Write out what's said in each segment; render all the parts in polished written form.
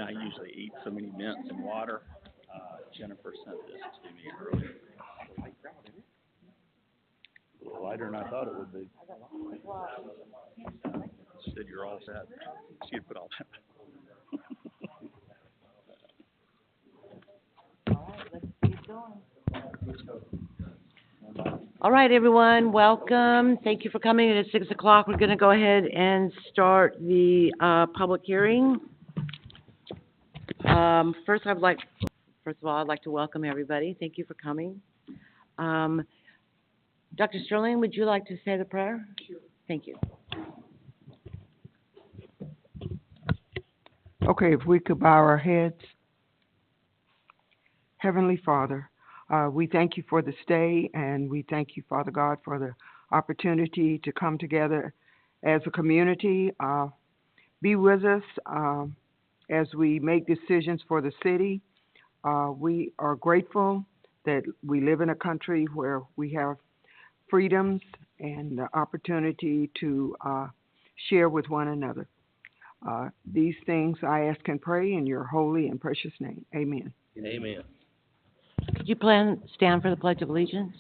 I usually eat so many mints and water. Jennifer sent this to me earlier. A little lighter than I thought it would be. She said you're all set. She had put all that. All right, everyone, welcome. Thank you for coming. It is 6 o'clock. We're going to go ahead and start the public hearing. First of all, I'd like to welcome everybody. Thank you for coming. Dr. Sterling, would you like to say the prayer? Sure. Thank you. Okay, if we could bow our heads. Heavenly Father, we thank you for this day, and we thank you, Father God, for the opportunity to come together as a community. Be with us as we make decisions for the city. We are grateful that we live in a country where we have freedoms and the opportunity to share with one another. These things I ask and pray in your holy and precious name. Amen. Amen. Could you stand for the Pledge of Allegiance?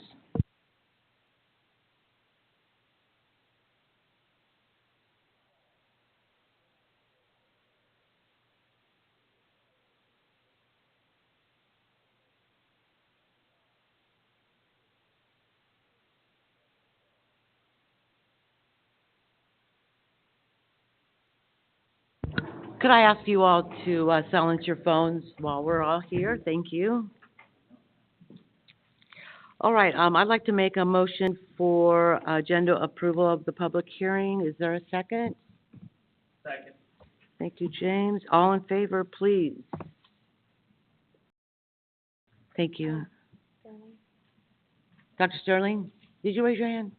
Could I ask you all to silence your phones while we're all here? Thank you. All right, I'd like to make a motion for agenda approval of the public hearing. Is there a second? Second. Thank you, James. All in favor, please. Thank you. Dr. Sterling, did you raise your hand?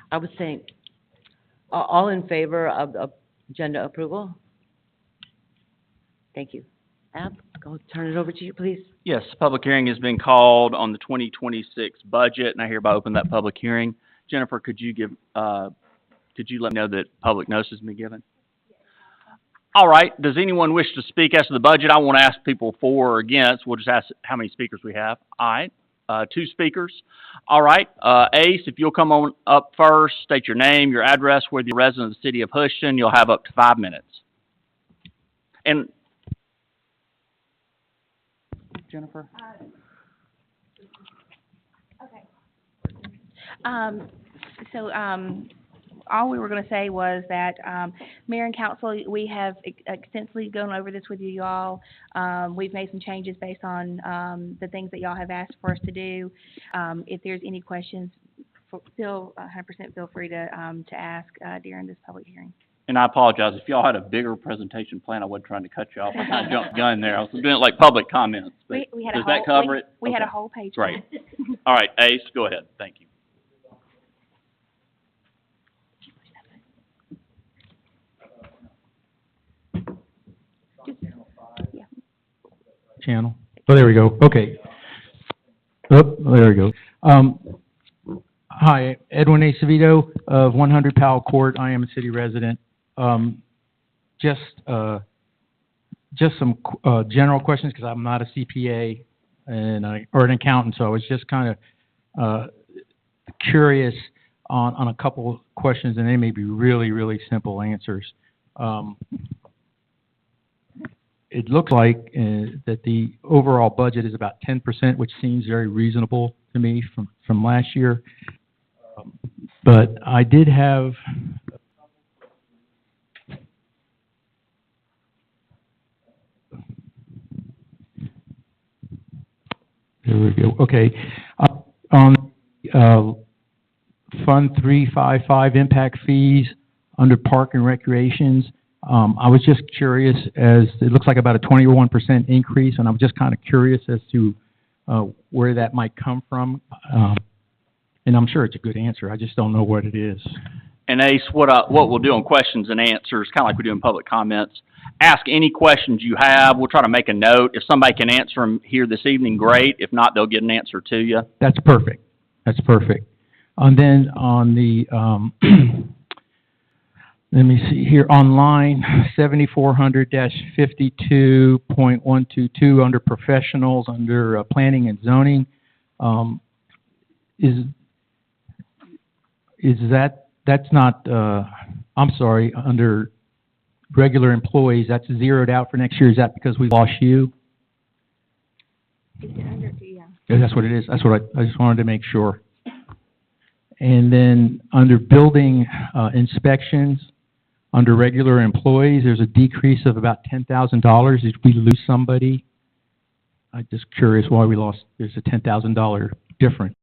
I was saying, all in favor of agenda approval? Thank you. Ab, go turn it over to you, please. Yes, public hearing has been called on the 2026 budget, and I hereby open that public hearing. Jennifer, could you let me know that public notice has been given? All right. Does anyone wish to speak as to the budget? I won't ask people for or against. We'll just ask how many speakers we have. All right. 2 speakers. All right. Ace, if you'll come on up first, state your name, your address, whether you're a resident of the city of Houston, you'll have up to 5 minutes. And Jennifer? Okay. All we were going to say was that, Mayor and Council, we have extensively gone over this with you all. We've made some changes based on the things that y'all have asked for us to do. If there's any questions, feel 100% feel free to ask during this public hearing. And I apologize, if y'all had a bigger presentation plan, I wasn't trying to cut you off. I kind of jumped the gun there. I was doing it like public comments. But We had does a whole, that cover it? We had a Okay. whole page. Great. All right, Ace, go ahead. Thank you. Channel. Oh, there we go. Okay. Oh, there we go. Hi, Edwin Acevedo of 100 Powell Court. I am a city resident. Just some general questions because I'm not a CPA or an accountant, so I was just kind of curious on a couple questions, and they may be really, really simple answers. It looks like that the overall budget is about 10%, which seems very reasonable to me from last year. But I did have there we go. Okay. On Fund 355 impact fees under Park and Recreations, I was just curious, as it looks like about a 21% increase, and I'm just kind of curious as to where that might come from. And I'm sure it's a good answer. I just don't know what it is. And Ace, what we'll do on questions and answers, kind of like we do in public comments, ask any questions you have. We'll try to make a note. If somebody can answer them here this evening, great. If not, they'll get an answer to you. That's perfect. That's perfect. And then on the let me see here, on line 7400-52.122, under professionals, under planning and zoning, is that's not, I'm sorry, under regular employees, that's zeroed out for next year. Is that because we lost you? Is it under, yeah. Yeah, that's what it is. That's what I just wanted to make sure. And then under building inspections, under regular employees, there's a decrease of about $10,000. Did we lose somebody? I'm just curious why we lost. There's a $10,000 difference.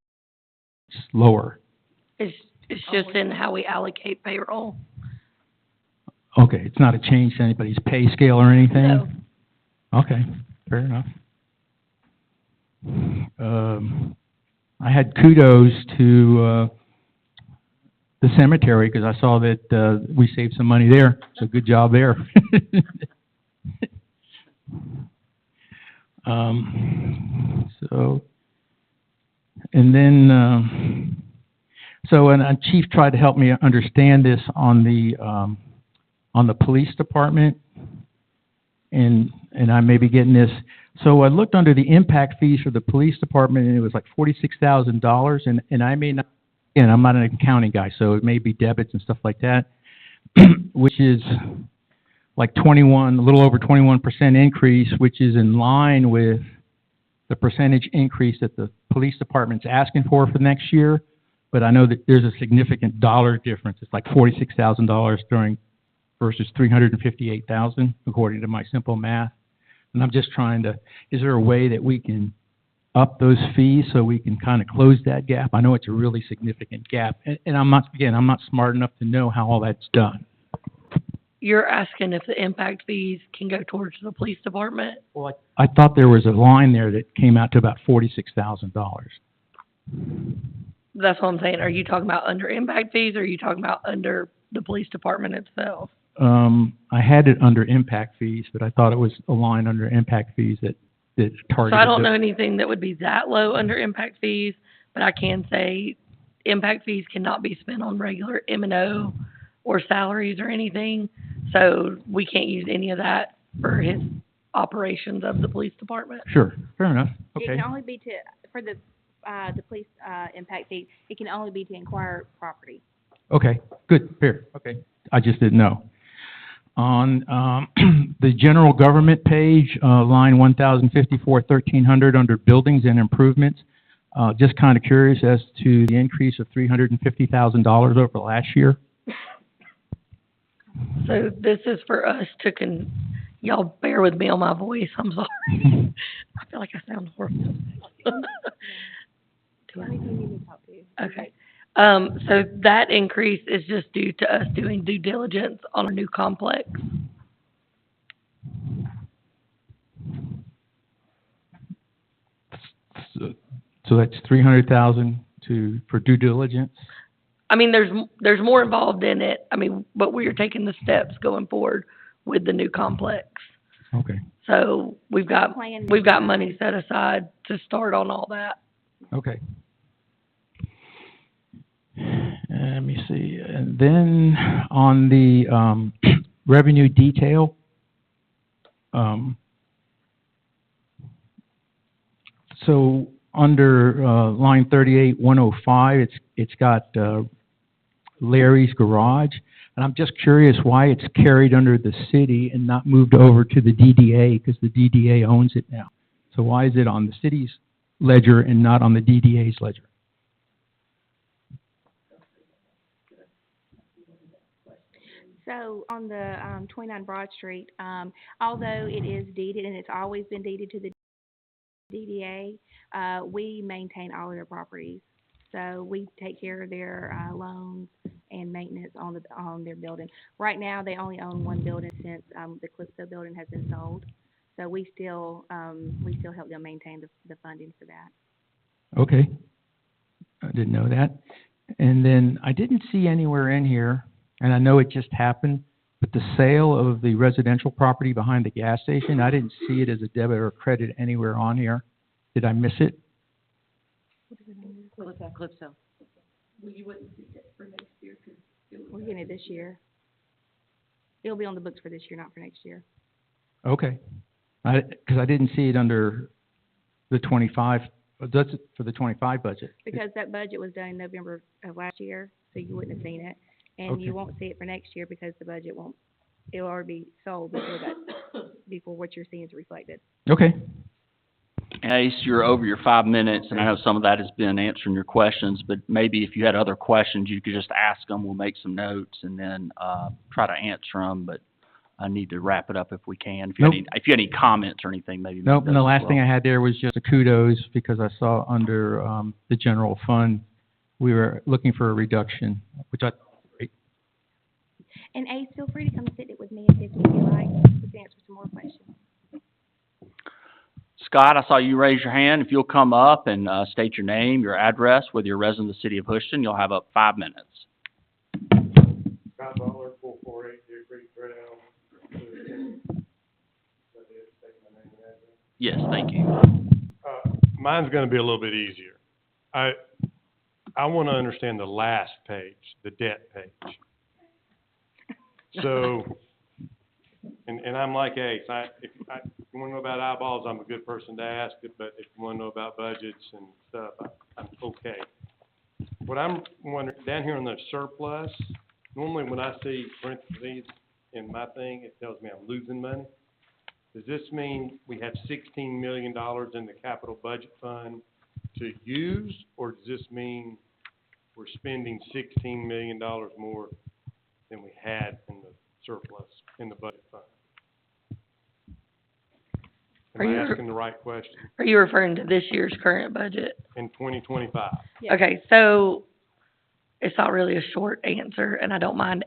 It's lower. It's just in how we allocate payroll. Okay, it's not a change to anybody's pay scale or anything? No. Okay, fair enough. I had kudos to the cemetery because I saw that we saved some money there. So good job there. And then Chief tried to help me understand this on the police department, and I may be getting this. So I looked under the impact fees for the police department, and it was like $46,000, and I may not, again, I'm not an accounting guy, so it may be debits and stuff like that, which is like a little over 21% increase, which is in line with the percentage increase that the police department's asking for next year. But I know that there's a significant dollar difference. It's like $46,000 versus $358,000, according to my simple math. And I'm just trying to, is there a way that we can up those fees so we can kind of close that gap? I know it's a really significant gap, and I'm not smart enough to know how all that's done. You're asking if the impact fees can go towards the police department? Well, I thought there was a line there that came out to about $46,000. That's what I'm saying. Are you talking about under impact fees, or are you talking about under the police department itself? I had it under impact fees, but I thought it was a line under impact fees that targeted. So I don't know anything that would be that low under impact fees, but I can say impact fees cannot be spent on regular M&O or salaries or anything. So we can't use any of that for his operations of the police department. Sure, fair enough. It Okay. can only be for the police, impact fee, it can only be to acquire property. Okay, good, fair, okay. I just didn't know. On the general government page, line 1054, 1300, under buildings and improvements, just kind of curious as to the increase of $350,000 over last year. So this is for us to y'all bear with me on my voice, I'm sorry. I feel like I sound horrible. Do I? Okay. So that increase is just due to us doing due diligence on a new complex. So that's $300,000 for due diligence? I mean, there's more involved in it. I mean, but we are taking the steps going forward with the new complex. Okay, So we've got money set aside to start on all that. okay. Let me see, and then on the revenue detail, so under line 38-105, it's got Larry's Garage, and I'm just curious why it's carried under the city and not moved over to the DDA, because the DDA owns it now. So why is it on the city's ledger and not on the DDA's ledger? So on the 29 Broad Street, although it is deeded and it's always been deeded to the DDA, we maintain all of their properties. So we take care of their loans and maintenance on their building. Right now, they only own one building since the Calypso building has been sold. So we still help them maintain the funding for that. Okay, I didn't know that. And then I didn't see anywhere in here, and I know it just happened, but the sale of the residential property behind the gas station, I didn't see it as a debit or credit anywhere on here. Did I miss it? What's that, Calypso? We're getting it this year. It'll be on the books for this year, not for next year. Okay. Because I didn't see it under the 25, that's for the 25 budget. Because that budget was done in November of last year, so you wouldn't have seen it. And Okay. you won't see it for next year because the budget won't, it'll already be sold before what you're seeing is reflected. Okay. And Ace, you're over your 5 minutes, and I know some of that has been answering your questions, but maybe if you had other questions, you could just ask them. We'll make some notes and then, try to answer them, but I need to wrap it up if we can. Nope. If you had any comments or anything, maybe. Nope, and the last thing I had there was just a kudos, because I saw under, the general fund, we were looking for a reduction, which I thought was great. And Ace, feel free to come sit with me and Tiffany if you like, to answer some more questions. Scott, I saw you raise your hand. If you'll come up and, state your name, your address, whether you're a resident of the city of Houston, you'll have up 5 minutes. Scott Butler, 448 Deer Creek Trail. Yes, thank you. Mine's gonna be a little bit easier. I wanna understand the last page, the debt page. So, and I'm like Ace, if you wanna know about eyeballs, I'm a good person to ask it, but if you wanna know about budgets and stuff, I'm okay. What I'm wondering, down here on the surplus, normally when I see parentheses in my thing, it tells me I'm losing money. Does this mean we have $16 million in the capital budget fund to use, or does this mean we're spending $16 million more than we had in the surplus in the budget fund? Are Am you- I asking the right question? Are you referring to this year's current budget? In 2025? Yeah. Okay, so it's not really a short answer, and I don't mind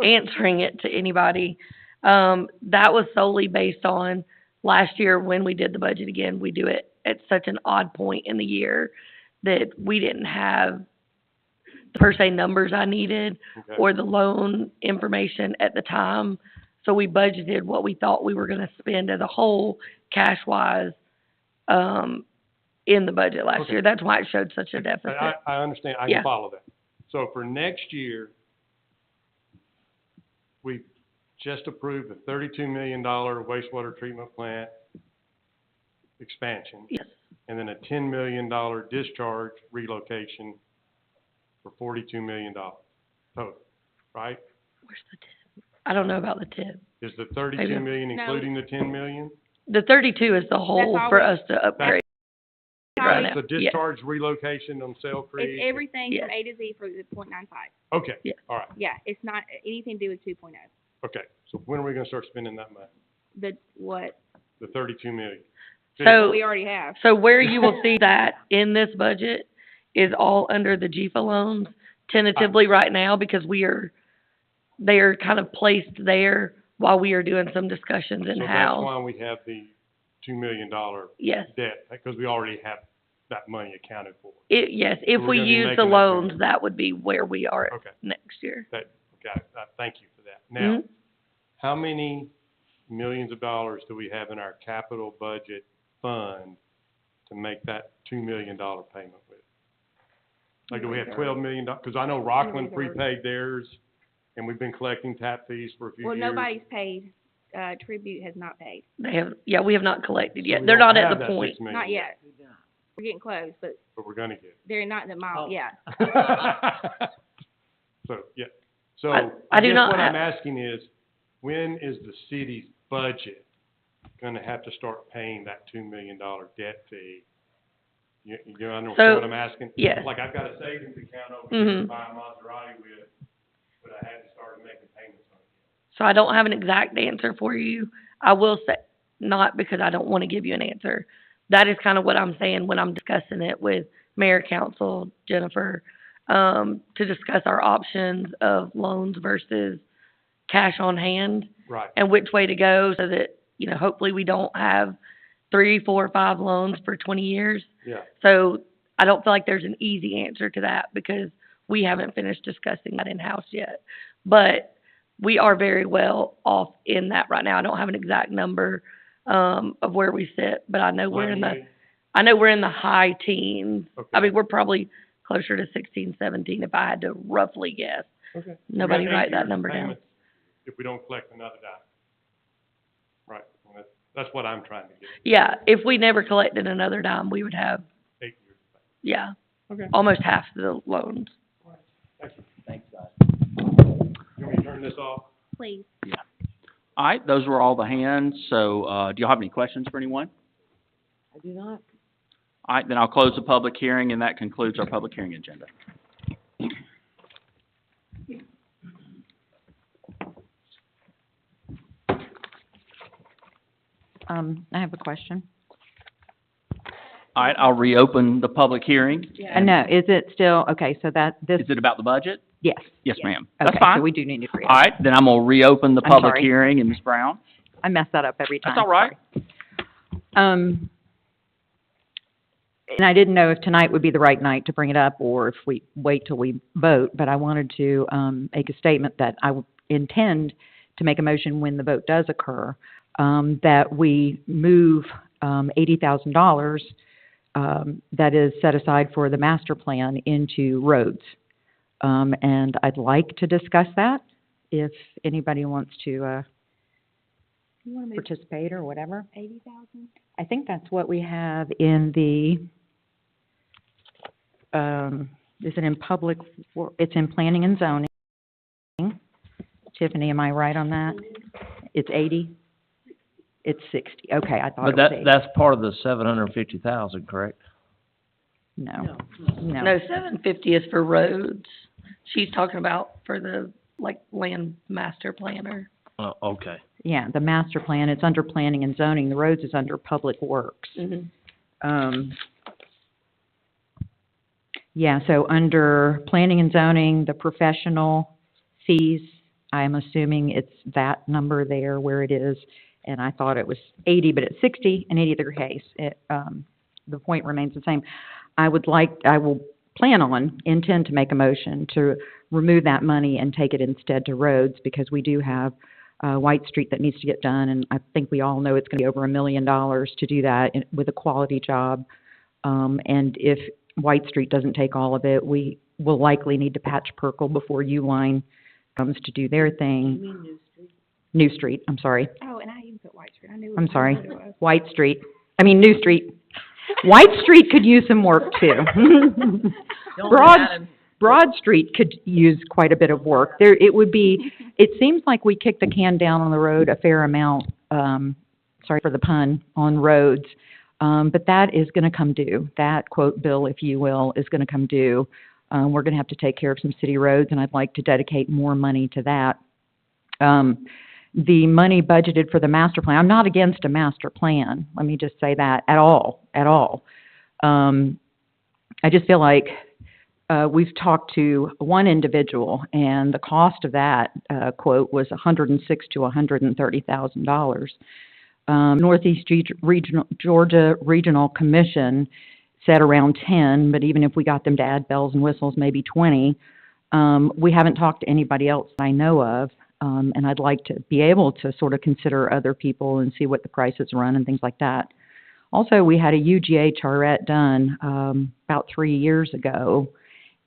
answering it to anybody. That was solely based on last year when we did the budget again, we do it at such an odd point in the year that we didn't have the per se numbers I needed Okay. or the loan information at the time. So we budgeted what we thought we were gonna spend as a whole, cash-wise, in the budget last Okay. year. That's why it showed such a deficit. I understand, I Yeah. can follow that. So for next year, we just approved a $32 million wastewater treatment plant expansion, Yes, and then a $10 million discharge relocation for $42 million total, right? where's the tip? I don't know about the tip. Is the 32 million No. including the 10 million? The 32 is the whole all for we- us to upgrade right now. That's the Yes. discharge relocation on Sail It's Creek? everything Yes. from A to Z for the .95. Okay, Yes. all right, Yeah, it's not anything to do with 2.0. okay. So when are we gonna start spending that money? What The 32 million? So, we already have. so where you will see that in this budget is all under the GFA loans tentatively right now because they are kind of placed there while we are doing some discussions So that's in-house. why we have the $2 million Yes, debt, because we already have that money accounted for. yes, if we're we gonna be use the making that loans, payment. that would be where we are Okay, next year. that, got it. Thank you for that. Now, Mhm. how many millions of dollars do we have in our capital budget fund to make that $2 million payment with? Like, do we have $12 million? Because I know Rockland prepaid theirs, and we've been collecting tap fees for a few Well, years. nobody's paid. Tribute has not paid. They have, yeah, we have not collected So yet. we They're don't not at have the that point. $6 million Not yet. We're getting close, but But we're gonna get they're not in the mile, yeah. it. So, yeah. So, I do guess not what I'm have- asking is, when is the city's budget gonna have to start paying that $2 million debt fee? You understand So, what I'm asking? yes. Like, I've got a savings account over here to Mhm. buy a Maserati with, but I hadn't started making payments on it. So I don't have an exact answer for you. I will say, not because I don't want to give you an answer. That is kind of what I'm saying when I'm discussing it with Mayor, Council, Jennifer, to discuss our options of loans versus cash on hand Right, and which way to go so that, you know, hopefully we don't have 3, 4, 5 loans for 20 years. yeah. So I don't feel like there's an easy answer to that because we haven't finished discussing that in-house yet. But we are very well off in that right now. I don't have an exact number, of where we sit, but I know we're in the, I know we're in the high teens. I Okay. mean, we're probably closer to 16, 17 if I had to roughly guess. Okay. Nobody We got 8 write that years of number down. payments. if we don't collect another dime. Right, and that's what I'm trying to get, Yeah, if we never collected another dime, we would have, 8 years. yeah, Okay. almost half the loans. Thank you. Thanks, guys. You want me to turn this off? Please. All right, those were all the hands, so, do y'all have any questions for anyone? I do not. All right, then I'll close the public hearing, and that concludes our public hearing agenda. I have a question. All right, I'll reopen the public hearing. No, is it still, okay, so that, this, Is it about the budget? yes. Yes, ma'am. That's Okay, fine. so we do need to All right, then I'm gonna reopen the I'm public sorry. hearing, and Ms. Brown? I mess that up every time. That's all right. Sorry. And I didn't know if tonight would be the right night to bring it up or if we wait till we vote, but I wanted to, make a statement that I intend to make a motion when the vote does occur, that we move, $80,000, that is set aside for the master plan into roads. And I'd like to discuss that if anybody wants to, You want to move participate or whatever. 80,000? I think that's what we have in the, is it in public, it's in planning and zoning. Tiffany, am I right on that? It's 80? It's 60, okay, I thought But it was 80. that's part of the 750,000, correct? No. No, 750 is for roads. She's talking about for the, like, land master planner. Oh, okay. Yeah, the master plan, it's under planning and zoning, the roads is under public works. Mm-hmm. Yeah, so under planning and zoning, the professional fees, I'm assuming it's that number there where it is. And I thought it was 80, but it's 60 in either case. The point remains the same. I will intend to make a motion to remove that money and take it instead to roads because we do have White Street that needs to get done. And I think we all know it's going to be over $1 million to do that with a quality job. And if White Street doesn't take all of it, we will likely need to patch Perkle before Uline comes to do their thing. You mean New Street? New Street, I'm sorry. Oh, and I even put White Street. I knew. I'm sorry. I knew it was. White Street. I mean, New Street. White Street could use some work too. Broad Street could use quite a bit of work. It seems like we kick the can down on the road a fair amount, sorry for the pun, on roads. But that is gonna come due. That quote bill, if you will, is gonna come due. We're gonna have to take care of some city roads and I'd like to dedicate more money to that. The money budgeted for the master plan, I'm not against a master plan, let me just say that, at all. I just feel like, we've talked to one individual and the cost of that, quote was $106,000 to $130,000. Northeast Georgia Regional Commission said around 10, but even if we got them to add bells and whistles, maybe 20. We haven't talked to anybody else I know of. And I'd like to be able to sort of consider other people and see what the prices run and things like that. Also, we had a UGA charrette done about 3 years ago,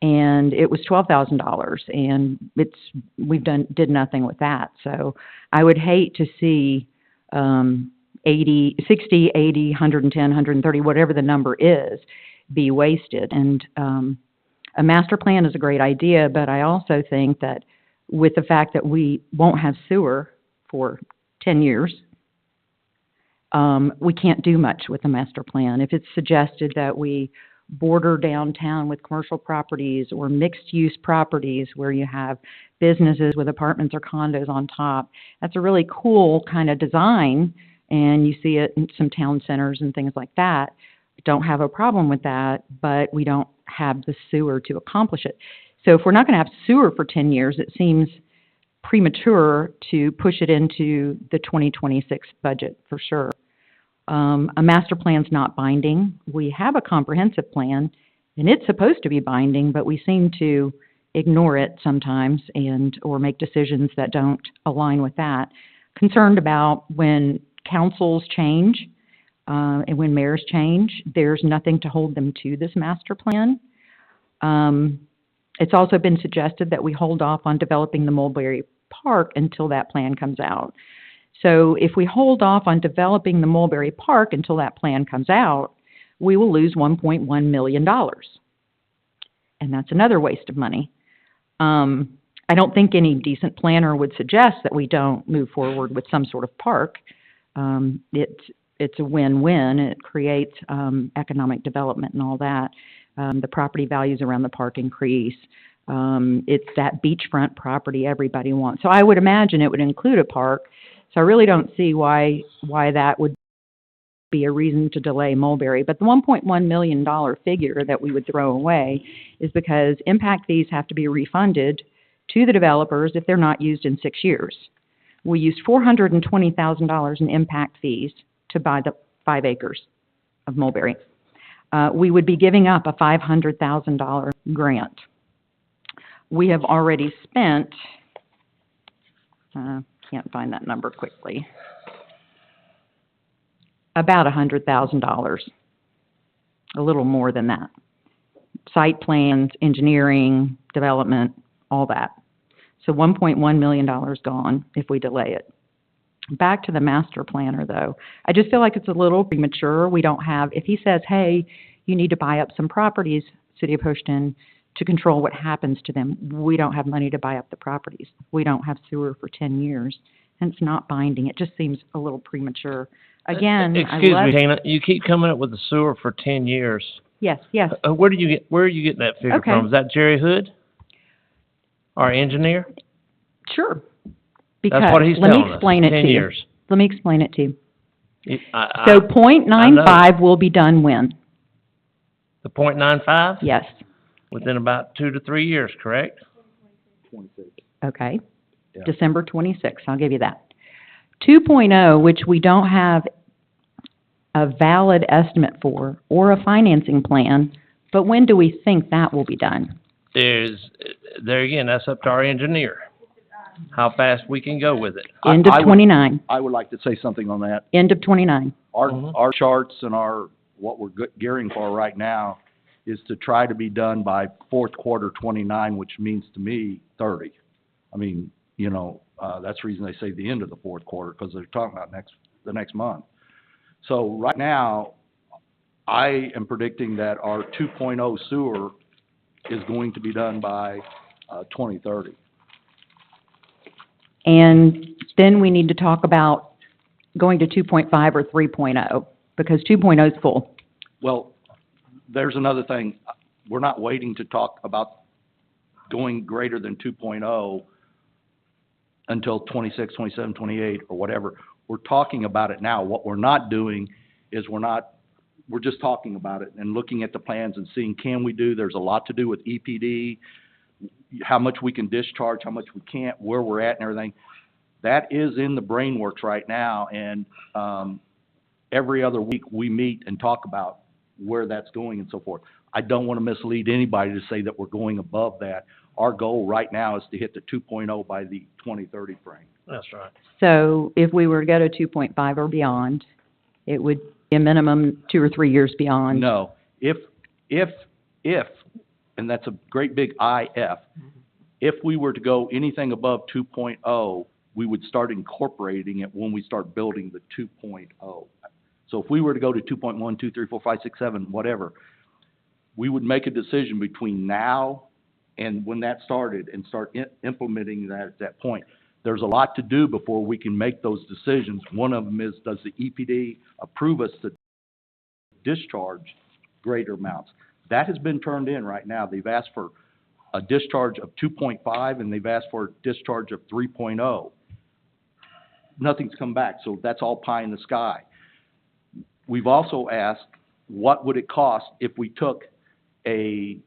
and it was $12,000, and did nothing with that. So I would hate to see 80, 60, 80, 110, 130, whatever the number is, be wasted. And a master plan is a great idea, but I also think that with the fact that we won't have sewer for 10 years, we can't do much with the master plan. If it's suggested that we border downtown with commercial properties or mixed-use properties where you have businesses with apartments or condos on top, that's a really cool kind of design, and you see it in some town centers and things like that. We don't have a problem with that, but we don't have the sewer to accomplish it. So if we're not going to have sewer for 10 years, it seems premature to push it into the 2026 budget for sure. A master plan's not binding. We have a comprehensive plan, and it's supposed to be binding, but we seem to ignore it sometimes or make decisions that don't align with that. Concerned about when councils change and when mayors change, there's nothing to hold them to this master plan. It's also been suggested that we hold off on developing the Mulberry Park until that plan comes out. So if we hold off on developing the Mulberry Park until that plan comes out, we will lose $1.1 million. And that's another waste of money. I don't think any decent planner would suggest that we don't move forward with some sort of park. It's a win-win. It creates economic development and all that. The property values around the park increase. It's that beachfront property everybody wants. So I would imagine it would include a park. So I really don't see why that would be a reason to delay Mulberry. But the $1.1 million figure that we would throw away is because impact fees have to be refunded to the developers if they're not used in 6 years. We used $420,000 in impact fees to buy the 5 acres of Mulberry. We would be giving up a $500,000 grant. We have already spent, can't find that number quickly, about $100,000, a little more than that. Site plans, engineering, development, all that. So $1.1 million gone if we delay it. Back to the master planner, though. I just feel like it's a little premature. We don't have, if he says, hey, you need to buy up some properties, City of Houston, to control what happens to them, we don't have money to buy up the properties. We don't have sewer for 10 years, and it's not binding. It just seems a little premature. Again, Excuse me, Hannah, you keep coming up with the sewer for 10 years. Yes, yes. Where are you getting that figure Okay. from? Is that Jerry Hood? Our engineer? Sure. Because, That's what he's let telling me us, explain it 10 to you. years. Let me explain it to you. I So .95 will be done when? The .95? Yes. Within about 2 to 3 years, correct? Okay. Yeah. December 26th, I'll give you that. 2.0, which we don't have a valid estimate for or a financing plan, but when do we think that will be done? There again, that's up to our engineer, how fast we can go with it. End of I would- 29. I would like to say something on that. End of 29. Our charts and what we're gearing for right now is to try to be done by fourth quarter 29, which means to me 30. I mean, that's the reason they say the end of the fourth quarter, because they're talking about the next month. So right now, I am predicting that our 2.0 sewer is going to be done by 2030. And then we need to talk about going to 2.5 or 3.0, because 2.0 is full. Well, there's another thing. We're not waiting to talk about going greater than 2.0 until 26, 27, 28, or whatever. We're talking about it now. What we're not doing is we're just talking about it and looking at the plans and seeing, can we do, there's a lot to do with EPD, how much we can discharge, how much we can't, where we're at and everything. That is in the brainworks right now, and every other week we meet and talk about where that's going and so forth. I don't want to mislead anybody to say that we're going above that. Our goal right now is to hit the 2.0 by the 2030 frame. That's right. So if we were to go to 2.5 or beyond, it would be a minimum 2 or 3 years beyond. No, if, and that's a great big IF, if we were to go anything above 2.0, we would start incorporating it when we start building the 2.0. So if we were to go to 2.1, 2, 3, 4, 5, 6, 7, whatever, we would make a decision between now and when that started and start implementing that at that point. There's a lot to do before we can make those decisions. One of them is, does the EPD approve us to discharge greater amounts? That has been turned in right now. They've asked for a discharge of 2.5 and they've asked for a discharge of 3.0. Nothing's come back, so that's all pie in the sky. We've also asked, what would it cost if we took a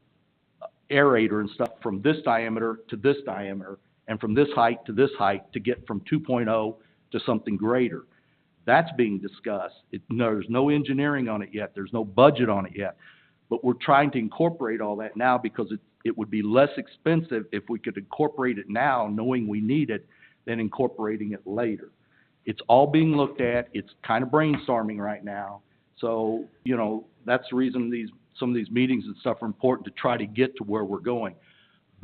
aerator and stuff from this diameter to this diameter and from this height to this height to get from 2.0 to something greater? That's being discussed. There's no engineering on it yet. There's no budget on it yet. But we're trying to incorporate all that now because it would be less expensive if we could incorporate it now, knowing we need it, than incorporating it later. It's all being looked at. It's kind of brainstorming right now. So, that's the reason some of these meetings and stuff are important, to try to get to where we're going.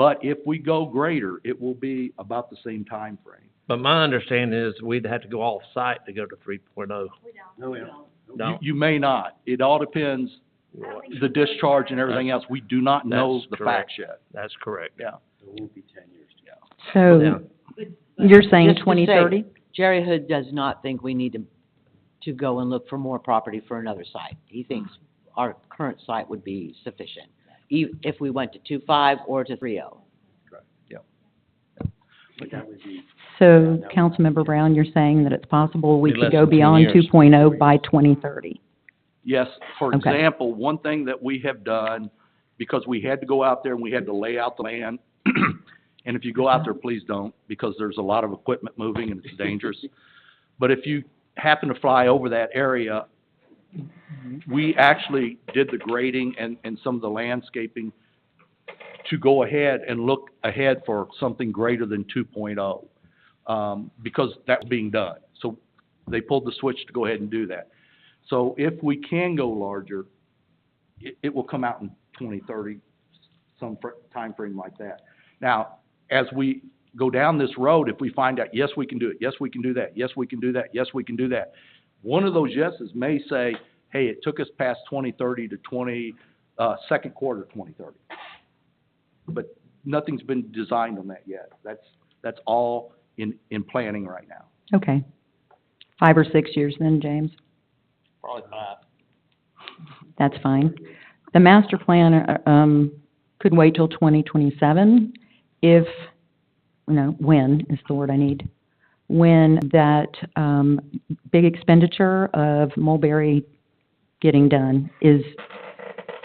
But if we go greater, it will be about the same time frame. But my understanding is we'd have to go off-site to go to 3.0. You may not. It all depends, the discharge and everything else. We do not know That's the correct. facts yet. That's correct. Yeah. So, you're saying Just to say, 2030? Jerry Hood does not think we need to go and look for more property for another site. He thinks our current site would be sufficient, if we went to 2.5 or to 3.0. So, Councilmember Brown, you're saying that it's possible we Be could less go than 10 beyond years. 2.0 by 2030? Yes, for Okay. example, one thing that we have done, because we had to go out there and we had to lay out the land, and if you go out there, please don't, because there's a lot of equipment moving and it's dangerous. But if you happen to fly over that area, we actually did the grading and some of the landscaping to go ahead and look ahead for something greater than 2.0, because that's being done. So they pulled the switch to go ahead and do that. So if we can go larger, it will come out in 2030, some time frame like that. Now, as we go down this road, if we find out, yes, we can do it, yes, we can do that, yes, we can do that, yes, we can do that, one of those yeses may say, hey, it took us past 2030 to second quarter 2030. But nothing's been designed on that yet. That's all in planning right now. Okay. 5 or 6 years then, James? Probably 5. That's fine. The master plan, could wait till 2027 if, when is the word I need. When that, big expenditure of Mulberry getting done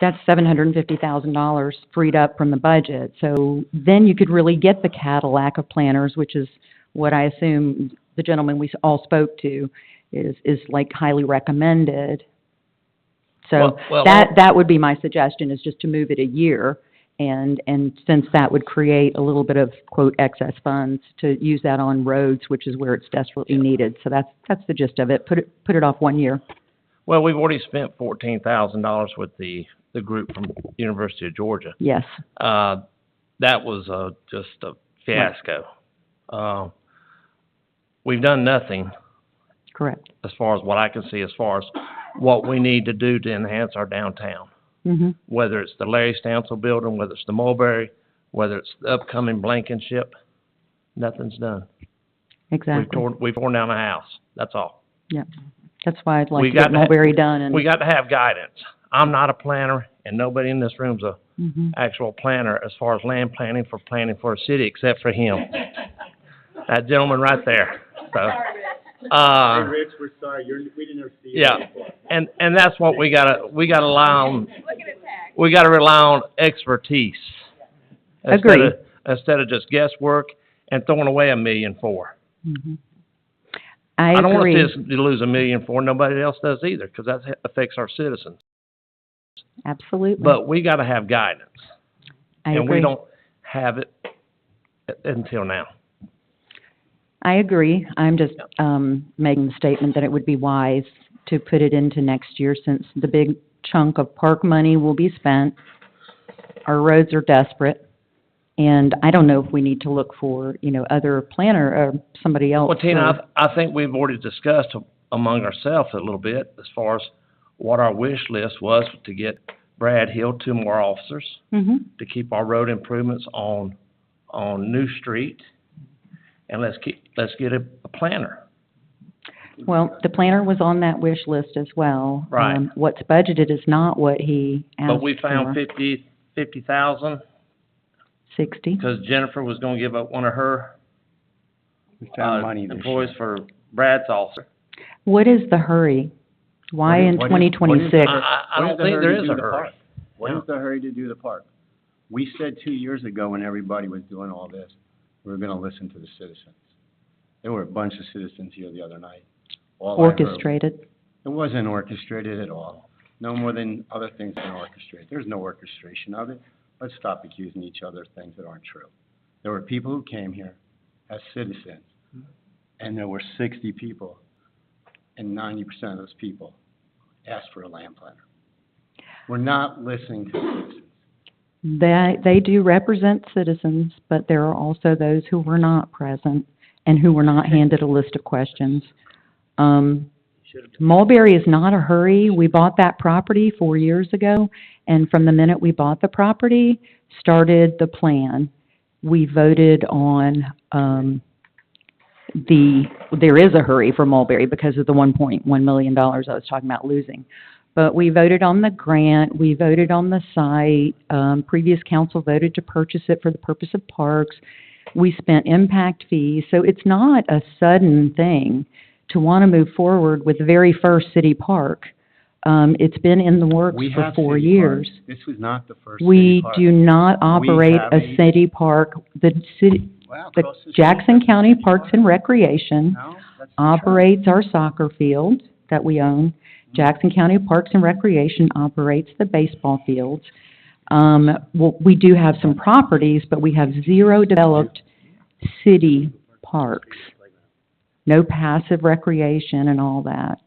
that's $750,000 freed up from the budget. So then you could really get the Cadillac of planners, which is what I assume the gentleman we all spoke to is like highly recommended. So Well, that would be my suggestion, is just to move it a year. And since that would create a little bit of, quote, excess funds, to use that on roads, which is where it's desperately needed. So that's the gist of it. Put it off 1 year. Well, we've already spent $14,000 with the group from University of Georgia. Yes. That was just a fiasco. We've done nothing Correct. as far as what I can see, as far as what we need to do to enhance our downtown. Mm-hmm. Whether it's the Larry Stansel building, whether it's the Mulberry, whether it's the upcoming Blankenship, nothing's done. Exactly. We've torn down a house, that's all. Yeah. That's why I'd like We to get got to ha- Mulberry done and. We got to have guidance. I'm not a planner, and nobody in this room's a Mhm. actual planner as far as land planning for a city, except for him. That gentleman right there, so. Hey, Rich, we're sorry, we didn't ever see you. Yeah, and that's what we gotta rely on. We gotta rely on expertise. Agreed. Instead of just guesswork and throwing away $1.4 million. Mhm. I don't wanna agree. see us lose $1.4 million, nobody else does either, because that affects our citizens. Absolutely. But we gotta have guidance, I and agree. we don't have it until now. I agree. I'm just, making the statement that it would be wise to put it into next year, since the big chunk of park money will be spent. Our roads are desperate, and I don't know if we need to look for, other planner or somebody else. Well, Tina, I think we've already discussed among ourselves a little bit as far as what our wish list was to get Brad Hill 2 more officers, Mm-hmm. to keep our road improvements on New Street, and let's get a planner. Well, the planner was on that wish list as well. Right. What's budgeted is not what he asked for. But we found 50,000, 60. because Jennifer was gonna give up one of her, We found money this employees year. for Brad's officer. What is the hurry? Why in What is- 2026? I What don't is the think there hurry to is do a the hurry. park? What is the hurry to do the park? We said 2 years ago, when everybody was doing all this, we were gonna listen to the citizens. There were a bunch of citizens here the other night. All I heard- Orchestrated. It wasn't orchestrated at all. No more than other things been orchestrated. There's no orchestration of it. Let's stop accusing each other of things that aren't true. There were people who came here as citizens, and there were 60 people, and 90% of those people asked for a land planner. We're not listening to citizens. They do represent citizens, but there are also those who were not present and who were not handed a list of questions. Mulberry is not a hurry. We bought that property 4 years ago, and from the minute we bought the property, started the plan. We voted on, there is a hurry for Mulberry because of the $1.1 million I was talking about losing. But we voted on the grant, we voted on the site, previous council voted to purchase it for the purpose of parks. We spent impact fees, so it's not a sudden thing to want to move forward with the very first city park. It's been in the works We for have 4 city years. parks. This was not the first city We park. do not operate have a city park. The Wow, the across the street, Jackson that's a County city Parks park. and Recreation No, that's the truth. operates our soccer field that we own. Jackson County Parks and Recreation operates the baseball fields. Well, we do have some properties, but we have 0 developed city parks. No passive recreation and all that.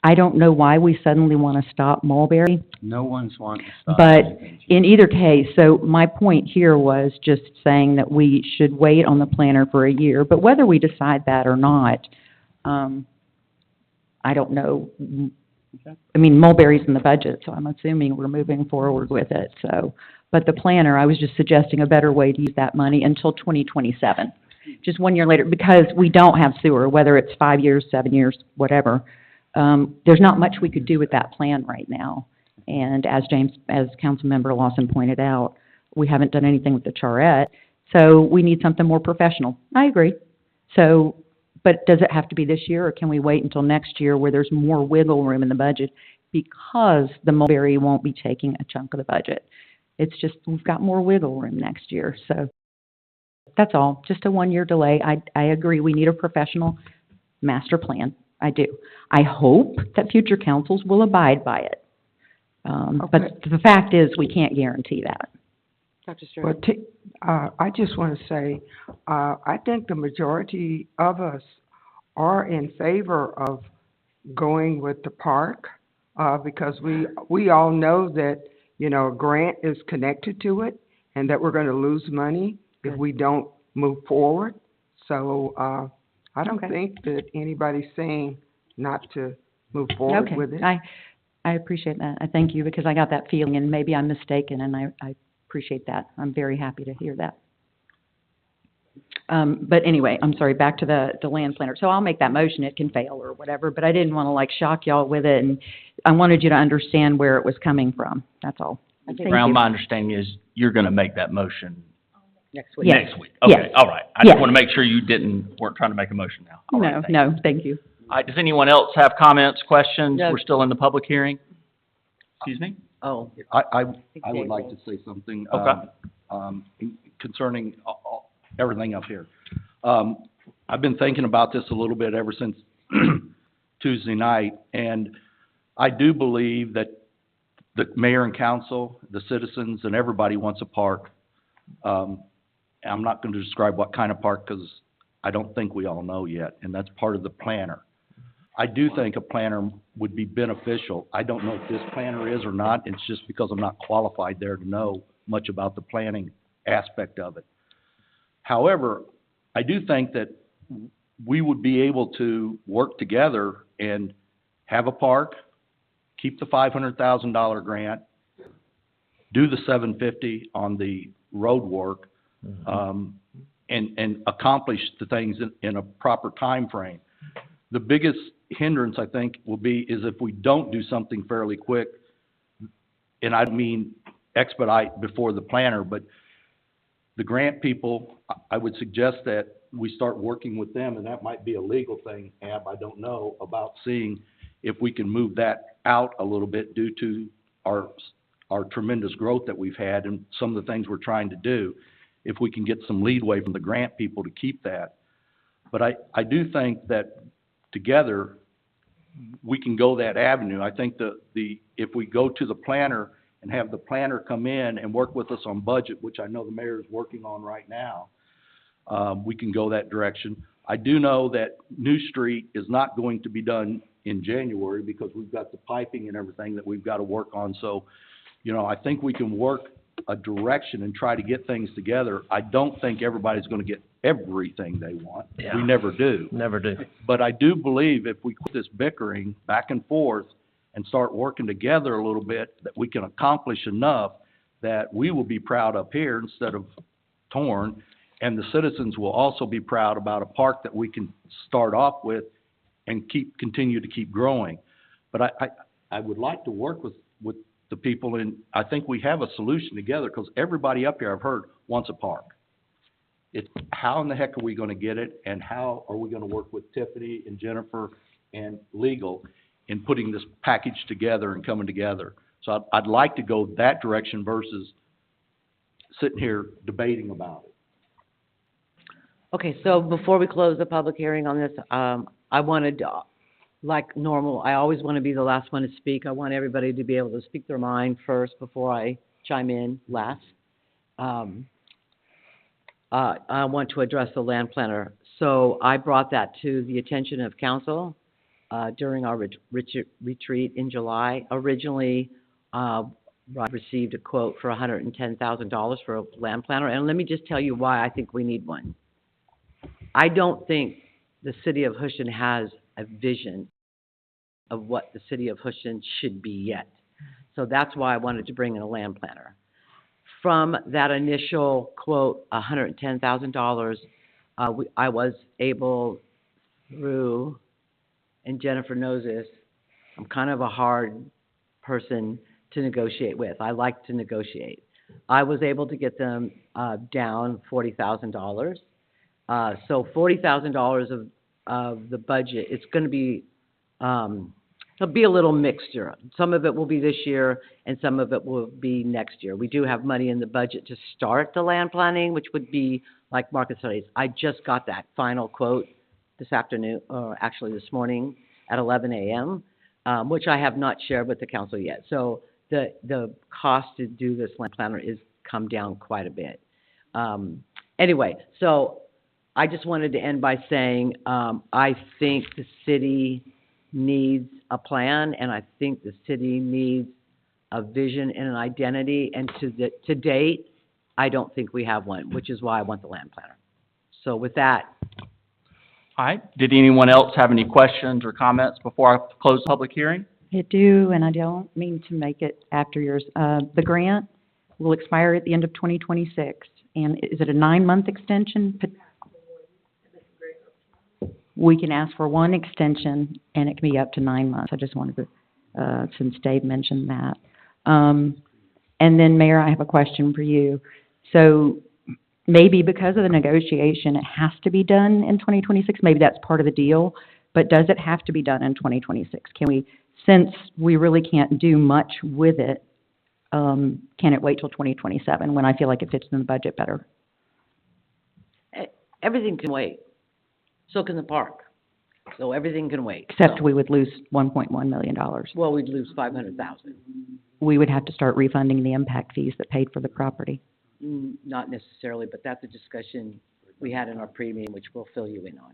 I don't know why we suddenly want to stop Mulberry, No one's wanting to stop but anything. in either case, so my point here was just saying that we should wait on the planner for a year, but whether we decide that or not, I don't know. I mean, Mulberry's in the budget, so I'm assuming we're moving forward with it, so. But the planner, I was just suggesting a better way to use that money until 2027, just 1 year later, because we don't have sewer, whether it's 5 years, 7 years, whatever. There's not much we could do with that plan right now. And as Councilmember Lawson pointed out, we haven't done anything with the charrette, so we need something more professional. I agree. So, but does it have to be this year, or can we wait until next year where there's more wiggle room in the budget? Because the Mulberry won't be taking a chunk of the budget. It's just, we've got more wiggle room next year, so that's all. Just a 1 year delay. I agree, we need a professional master plan. I do. I hope that future councils will abide by it. But the fact is, we can't guarantee that. Dr. Well, Stewart? I just want to say, I think the majority of us are in favor of going with the park, because we all know that, you know, a grant is connected to it, and that we're going to lose money if we don't move forward. So, I don't Okay. think that anybody's saying not to move forward Okay, with it. I appreciate that. I thank you, because I got that feeling, and maybe I'm mistaken, and I appreciate that. I'm very happy to hear that. But anyway, I'm sorry, back to the land planner. So I'll make that motion, it can fail or whatever, but I didn't want to like shock y'all with it, and I wanted you to understand where it was coming from, that's all. Thank Brown, you. my understanding is you're gonna make that motion Next week. Yes. next week. Okay, Yes. all right. I Yes. just wanna make sure you weren't trying to make a motion now. All right, No, thank you. no, thank you. All right, does anyone else have comments, questions? No. We're still in the public hearing? Excuse me? Oh, I would like to say something, Okay. concerning everything up here. I've been thinking about this a little bit ever since Tuesday night, and I do believe that the mayor and council, the citizens, and everybody wants a park. I'm not gonna describe what kind of park, because I don't think we all know yet, and that's part of the planner. I do think a planner would be beneficial. I don't know if this planner is or not, it's just because I'm not qualified there to know much about the planning aspect of it. However, I do think that we would be able to work together and have a park, keep the $500,000 grant, do the $750 on the road work, and accomplish the things in a proper time frame. The biggest hindrance, I think, is if we don't do something fairly quick, and I mean expedite before the planner, but the grant people, I would suggest that we start working with them, and that might be a legal thing, Ab, I don't know, about seeing if we can move that out a little bit due to our tremendous growth that we've had and some of the things we're trying to do, if we can get some leadway from the grant people to keep that. But I do think that together, we can go that avenue. I think if we go to the planner and have the planner come in and work with us on budget, which I know the mayor is working on right now, we can go that direction. I do know that New Street is not going to be done in January because we've got the piping and everything that we've got to work on. So You know, I think we can work a direction and try to get things together. I don't think everybody's gonna get everything they want. Yeah. We never do. Never do. But I do believe if we quit this bickering back and forth and start working together a little bit, that we can accomplish enough that we will be proud up here instead of torn. And the citizens will also be proud about a park that we can start off with and continue to keep growing. But I would like to work with the people, and I think we have a solution together, because everybody up here I've heard wants a park. It's how in the heck are we gonna get it, and how are we gonna work with Tiffany and Jennifer and legal in putting this package together and coming together? So I'd like to go that direction versus sitting here debating about it. Okay, so before we close the public hearing on this, I wanted, like normal, I always want to be the last one to speak. I want everybody to be able to speak their mind first before I chime in last. I want to address the land planner. So I brought that to the attention of council during our retreat in July. Originally, I received a quote for $110,000 for a land planner, and let me just tell you why I think we need one. I don't think the city of Houston has a vision of what the city of Houston should be yet. So that's why I wanted to bring in a land planner. From that initial quote, $110,000, I was able through, and Jennifer knows this, I'm kind of a hard person to negotiate with. I like to negotiate. I was able to get them down $40,000. So $40,000 of the budget, it's going to be, it'll be a little mixture. Some of it will be this year, and some of it will be next year. We do have money in the budget to start the land planning, which would be like market studies. I just got that final quote this afternoon, or actually this morning at 11 a.m., which I have not shared with the council yet. So the cost to do this land planner is come down quite a bit. Anyway, so I just wanted to end by saying, I think the city needs a plan, and I think the city needs a vision and an identity, and to date, I don't think we have one, which is why I want the land planner. So with that, All right, did anyone else have any questions or comments before I close the public hearing? I do, and I don't mean to make it after yours. The grant will expire at the end of 2026, and is it a 9-month extension? We can ask for one extension, and it can be up to 9 months. I just wanted to, since Dave mentioned that. And then, Mayor, I have a question for you. So maybe because of the negotiation, it has to be done in 2026. Maybe that's part of the deal, but does it have to be done in 2026? Can we, since we really can't do much with it, can it wait till 2027 when I feel like it fits in the budget better? everything can wait. So can the park. So everything can wait. Except So- we would lose $1.1 million. Well, we'd lose 500,000. We would have to start refunding the impact fees that paid for the property. Not necessarily, but that's a discussion we had in our pre-meeting, which we'll fill you in on.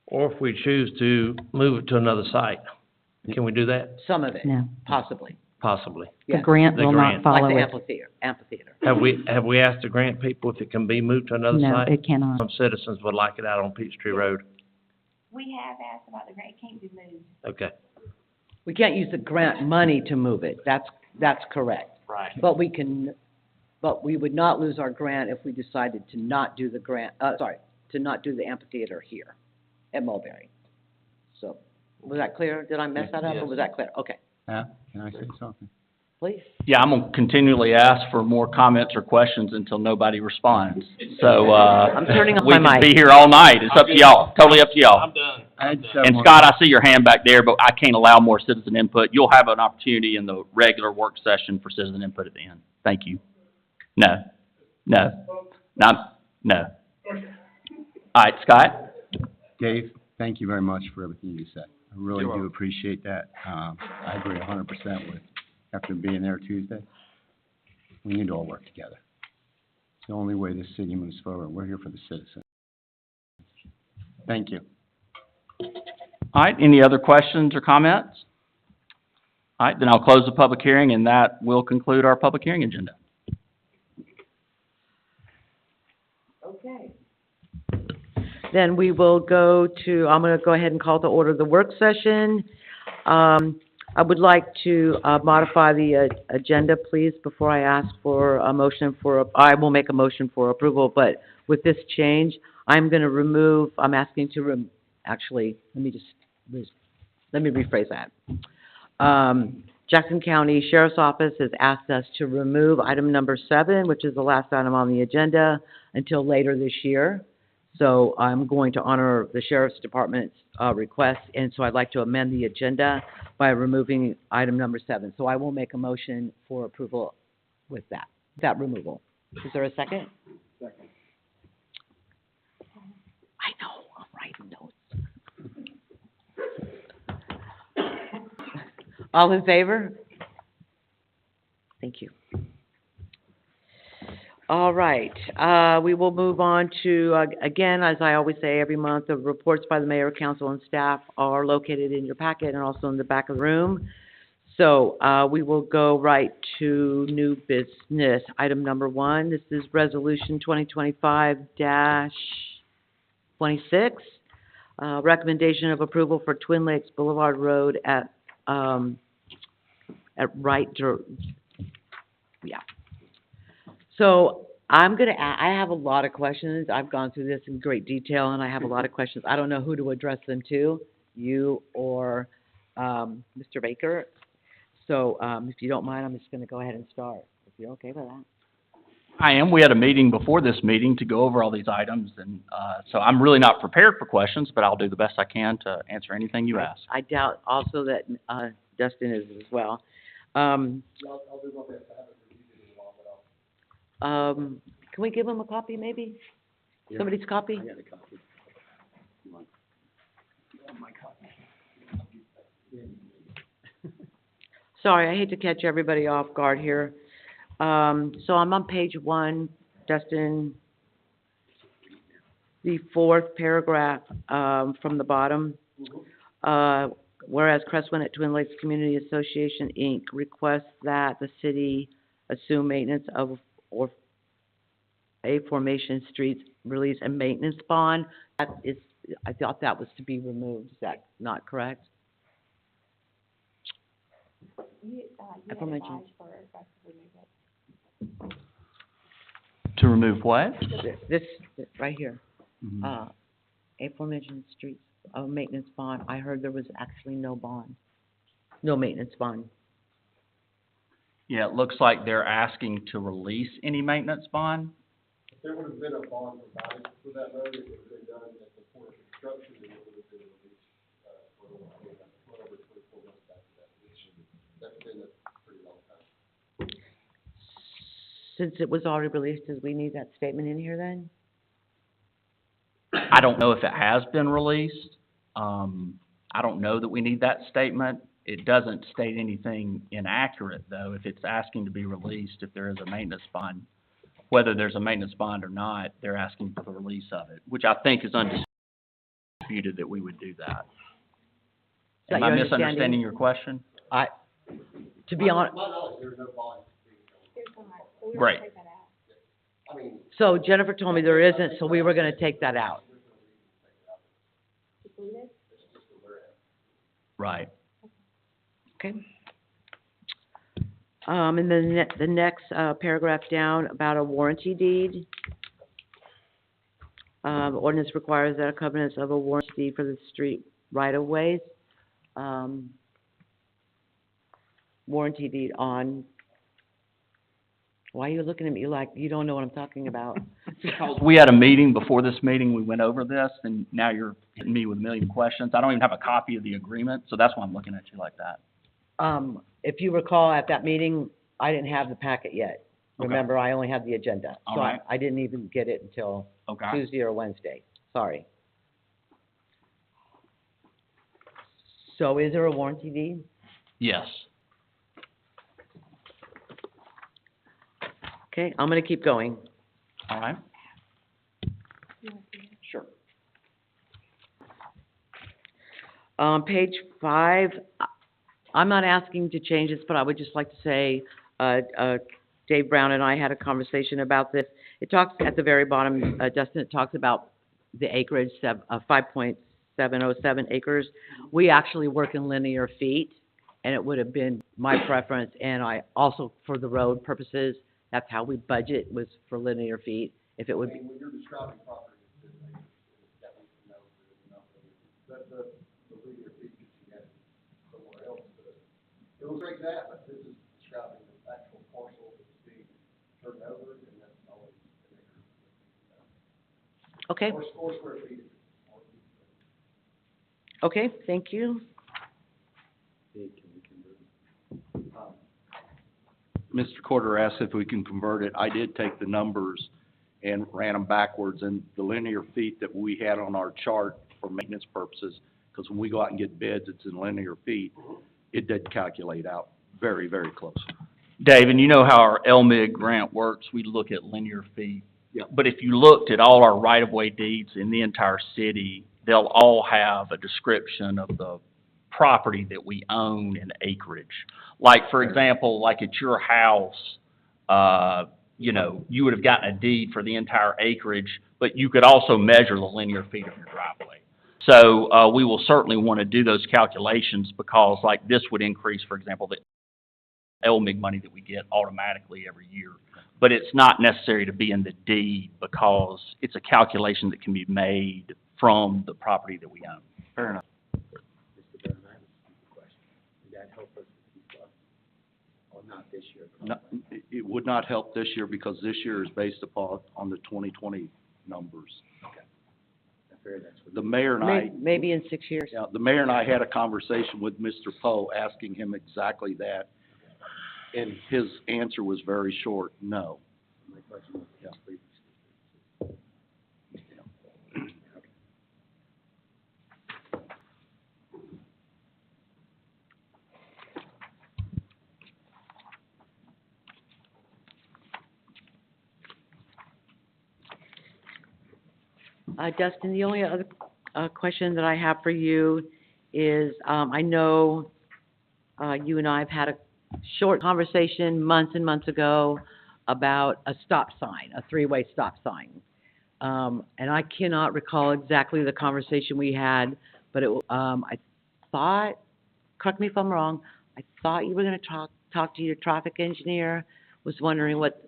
Or if we choose to move it to another site, can we do that? Some of it, No. possibly. Possibly. The Yeah. grant The will grant. not Like follow the it. amphitheater. Have we asked the grant people if it can be moved to another No, site? it cannot. Some citizens would like it out on Peachtree Road. We have asked about the grant, can't be moved. Okay. We can't use the grant money to move it. That's correct. Right. But we would not lose our grant if we decided to not do the grant, to not do the amphitheater here at Mulberry. So, was that clear? Did I mess that up, or was that clear? Okay, Can I say something? please. Yeah, I'm gonna continually ask for more comments or questions until nobody responds. So, I'm turning off we my could mic. be here all night. It's up to y'all, totally up to y'all. done. I had And several- Scott, I see your hand back there, but I can't allow more citizen input. You'll have an opportunity in the regular work session for citizen input at the end. Thank you. No. All right, Scott? Dave, thank you very much for everything you said. I really do appreciate that. I agree 100% with, after being there Tuesday, we need to all work together. It's the only way this city moves forward. We're here for the citizens. Thank you. All right, any other questions or comments? All right, then I'll close the public hearing, and that will conclude our public hearing agenda. Okay. Then we will go to, I'm gonna go ahead and call to order the work session. I would like to, modify the, agenda, please, before I ask for a motion for, I will make a motion for approval, but with this change, I'm gonna remove, I'm asking to actually, let me rephrase that. Jackson County Sheriff's Office has asked us to remove item number 7, which is the last item on the agenda, until later this year. So I'm going to honor the Sheriff's Department's request, and so I'd like to amend the agenda by removing item number 7. So I will make a motion for approval with that removal. Is there a second? Second. I know, I'm writing notes. All in favor? Thank you. All right, we will move on to, again, as I always say every month, the reports by the mayor, council, and staff are located in your packet and also in the back of the room. So, we will go right to new business. Item number 1, this is Resolution 2025-26. Recommendation of approval for Twin Lakes Boulevard Road at yeah. So I'm gonna, I have a lot of questions. I've gone through this in great detail, and I have a lot of questions. I don't know who to address them to, you or, Mr. Baker. So, if you don't mind, I'm just gonna go ahead and start, if you're okay with that. I am. We had a meeting before this meeting to go over all these items, and, so I'm really not prepared for questions, but I'll do the best I can to answer anything you ask. I doubt also that, Dustin is as well. Can we give him a copy, maybe? Yeah. Somebody's copy? I got a copy. Come on. My copy. Sorry, I hate to catch everybody off guard here. So I'm on page 1, Dustin, the 4th paragraph, from the bottom. Whereas Crestwind at Twin Lakes Community Association, Inc. requests that the city assume maintenance of, or a formation streets release a maintenance bond. That is, I thought that was to be removed. Is that not correct? Aforementioned. To remove what? This, right here. Mhm. Aforementioned streets, maintenance bond. I heard there was actually no bond. No maintenance bond. Yeah, it looks like they're asking to release any maintenance bond. If there would have been a bond provided for that road, it would have been done at the point of construction, and it would have been released, for over 24 months after that. That's been a pretty long time. Since it was already released, does we need that statement in here then? I don't know if it has been released. I don't know that we need that statement. It doesn't state anything inaccurate, though, if it's asking to be released, if there is a maintenance bond. Whether there's a maintenance bond or not, they're asking for the release of it, which I think is undisputed that we would do that. that Am I your misunderstanding understanding? your question? To be honest, Great. so Jennifer told me there isn't, so we were gonna take that out. Right. Okay. And then the next, paragraph down about a warranty deed. Ordinance requires that a covenants of a warranty deed for the street right-of-ways. Warranty deed on, why are you looking at me like you don't know what I'm talking about? We had a meeting before this meeting, we went over this, and now you're hitting me with a million questions. I don't even have a copy of the agreement, so that's why I'm looking at you like that. If you recall, at that meeting, I didn't have the packet yet. Okay. Remember, I only had the agenda. All So right. I didn't even get it until Okay? Tuesday or Wednesday. Sorry. So is there a warranty deed? Yes. Okay, I'm gonna keep going. All right. Sure. Page 5, I'm not asking to change this, but I would just like to say, Dave Brown and I had a conversation about this. It talks at the very bottom, Dustin, it talks about the acreage, 5.707 acres. We actually work in linear feet, and it would have been my preference, and I also, for the road purposes, that's how we budget, was for linear feet. If it would be, okay. Okay, thank you. Mr. Corder asked if we can convert it. I did take the numbers and ran them backwards, and the linear feet that we had on our chart for maintenance purposes, because when we go out and get bids, it's in linear feet, it did calculate out very, very close. Dave, and you know how our LMIG grant works, we look at linear feet. Yeah. But if you looked at all our right-of-way deeds in the entire city, they'll all have a description of the property that we own in acreage. Like, for example, like at your house, you know, you would have gotten a deed for the entire acreage, but you could also measure the linear feet of your driveway. So, we will certainly want to do those calculations, because like this would increase, for example, the LMIG money that we get automatically every year. But it's not necessary to be in the deed, because it's a calculation that can be made from the property that we own. Fair enough. Mr. Byrne, I have a question. Would that help us if we or not this year? No, it would not help this year, because this year is based upon, on the 2020 numbers. I figured that's what. The mayor and I, Maybe in 6 years. yeah, the mayor and I had a conversation with Mr. Poe, asking him exactly that, and his answer was very short, no. My question was, Yeah. previously. Dustin, the only other, question that I have for you is, I know, you and I have had a short conversation months and months ago about a stop sign, a three-way stop sign. And I cannot recall exactly the conversation we had, but it, I thought, correct me if I'm wrong, I thought you were gonna talk to your traffic engineer, was wondering what.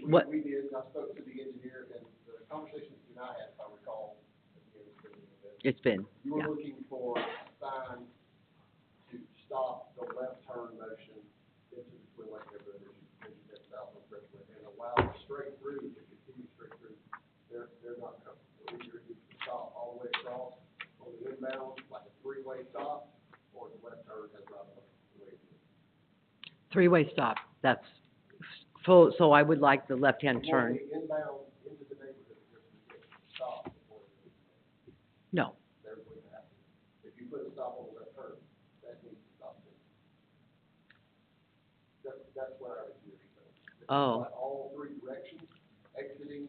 We did, I spoke to the engineer, and the conversation that you and I had, if I recall, It's been, you were yeah. looking for a sign to stop the left turn motion into the Twin Lake neighborhood as you get south of Crestwood, and allow the straight through, to continue straight through. They're not coming. So either you can stop all the way across on the inbound, like a three-way stop, or the left turn has right of way. Three-way stop, that's full, so I would like the left-hand turn. Inbound into the neighborhood, just to get stop before it. No, There would have to. If you put a stop on the left turn, that needs to stop it. That's what I was here saying. Oh. All three directions, exiting,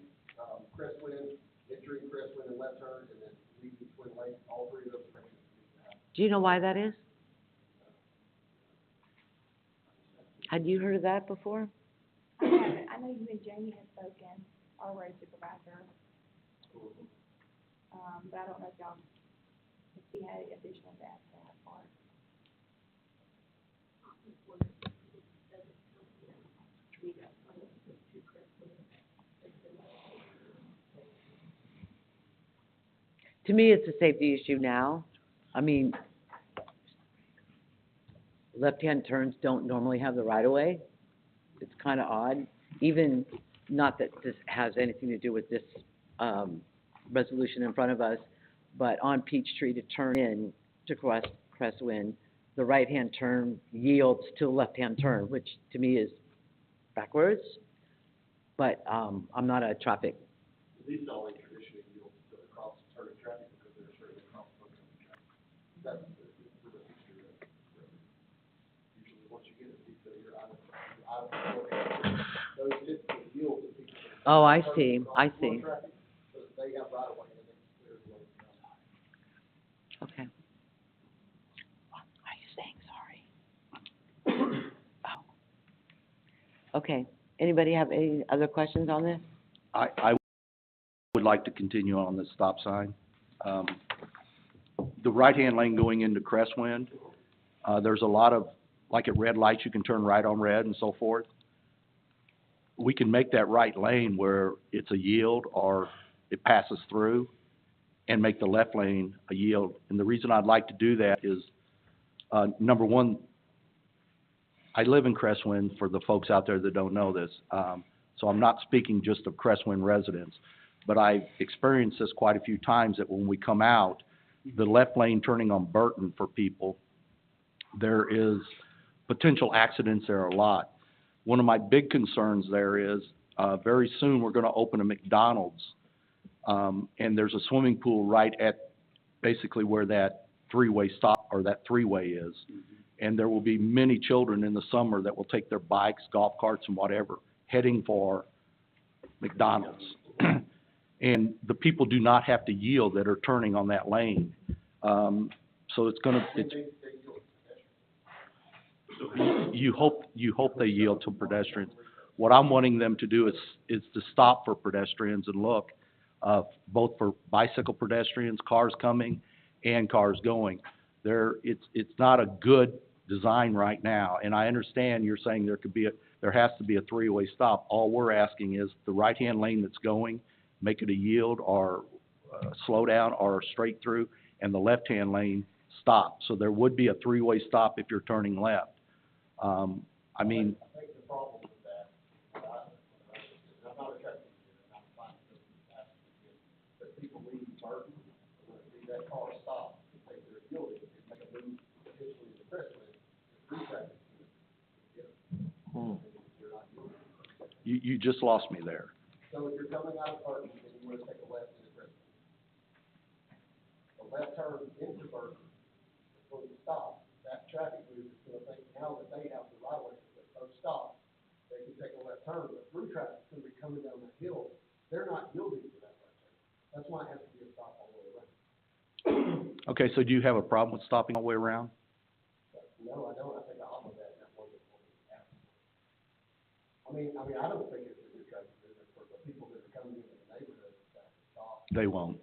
Crestwind, entering Crestwind and left turn, and then leaving Twin Lake, all three of those directions need to happen. do you know why that is? Had you heard of that before? I haven't. I know you and Jamie had spoken, our road supervisor. But I don't know if y'all, if he had additional to add to that part. To me, it's a safety issue now. I mean, left-hand turns don't normally have the right-of-way. It's kind of odd, even, not that this has anything to do with this, resolution in front of us, but on Peachtree to turn in to Crestwind, the right-hand turn yields to a left-hand turn, which to me is backwards. But, I'm not a traffic, These only traditionally yield to the cross turning traffic because they're straight across the traffic. That's the feature of it. Usually, once you get a feature, you're out of, those typically yield to people. oh, I see, I see. Traffic, so they have right of way, and it's clear the way. Okay. What are you saying, sorry? Okay. Anybody have any other questions on this? I would like to continue on this stop sign. The right-hand lane going into Crestwind, there's a lot of, like at red lights, you can turn right on red and so forth. We can make that right lane where it's a yield or it passes through and make the left lane a yield. And the reason I'd like to do that is, number one, I live in Crestwind, for the folks out there that don't know this. So I'm not speaking just of Crestwind residents, but I've experienced this quite a few times, that when we come out, the left lane turning on Burton for people, there is potential accidents there a lot. One of my big concerns there is, very soon we're gonna open a McDonald's, and there's a swimming pool right at basically where that three-way stop, or that three-way is. And there will be many children in the summer that will take their bikes, golf carts, and whatever, heading for McDonald's. And the people do not have to yield that are turning on that lane. So it's you hope they yield to pedestrians. What I'm wanting them to do is to stop for pedestrians and look, both for bicycle pedestrians, cars coming, and cars going. It's not a good design right now, and I understand you're saying there has to be a three-way stop. All we're asking is the right-hand lane that's going, make it a yield or slow down or straight through, and the left-hand lane stop. So there would be a three-way stop if you're turning left. I mean, I think the problem with that, and I'm not objecting to it, I'm fine with it, that people leave Burton, when they see that car stop, they think they're yielding, and make a move potentially in the Crestwind, through traffic. You're not yielding. you just lost me there. So if you're coming out of Burton and you want to take a left into Crestwind, the left turn into Burton is going to stop. That traffic move is going to think now that they have the right way, that those stop, they can take a left turn, but through traffic is going to be coming down the hill. They're not yielding to that left turn. That's why it has to be a stop all the way around. Okay, so do you have a problem with stopping all the way around? But no, I don't. I think I'll put that in that one. I mean, I don't think it's a good traffic movement for the people that are coming into the neighborhood that stop. They won't.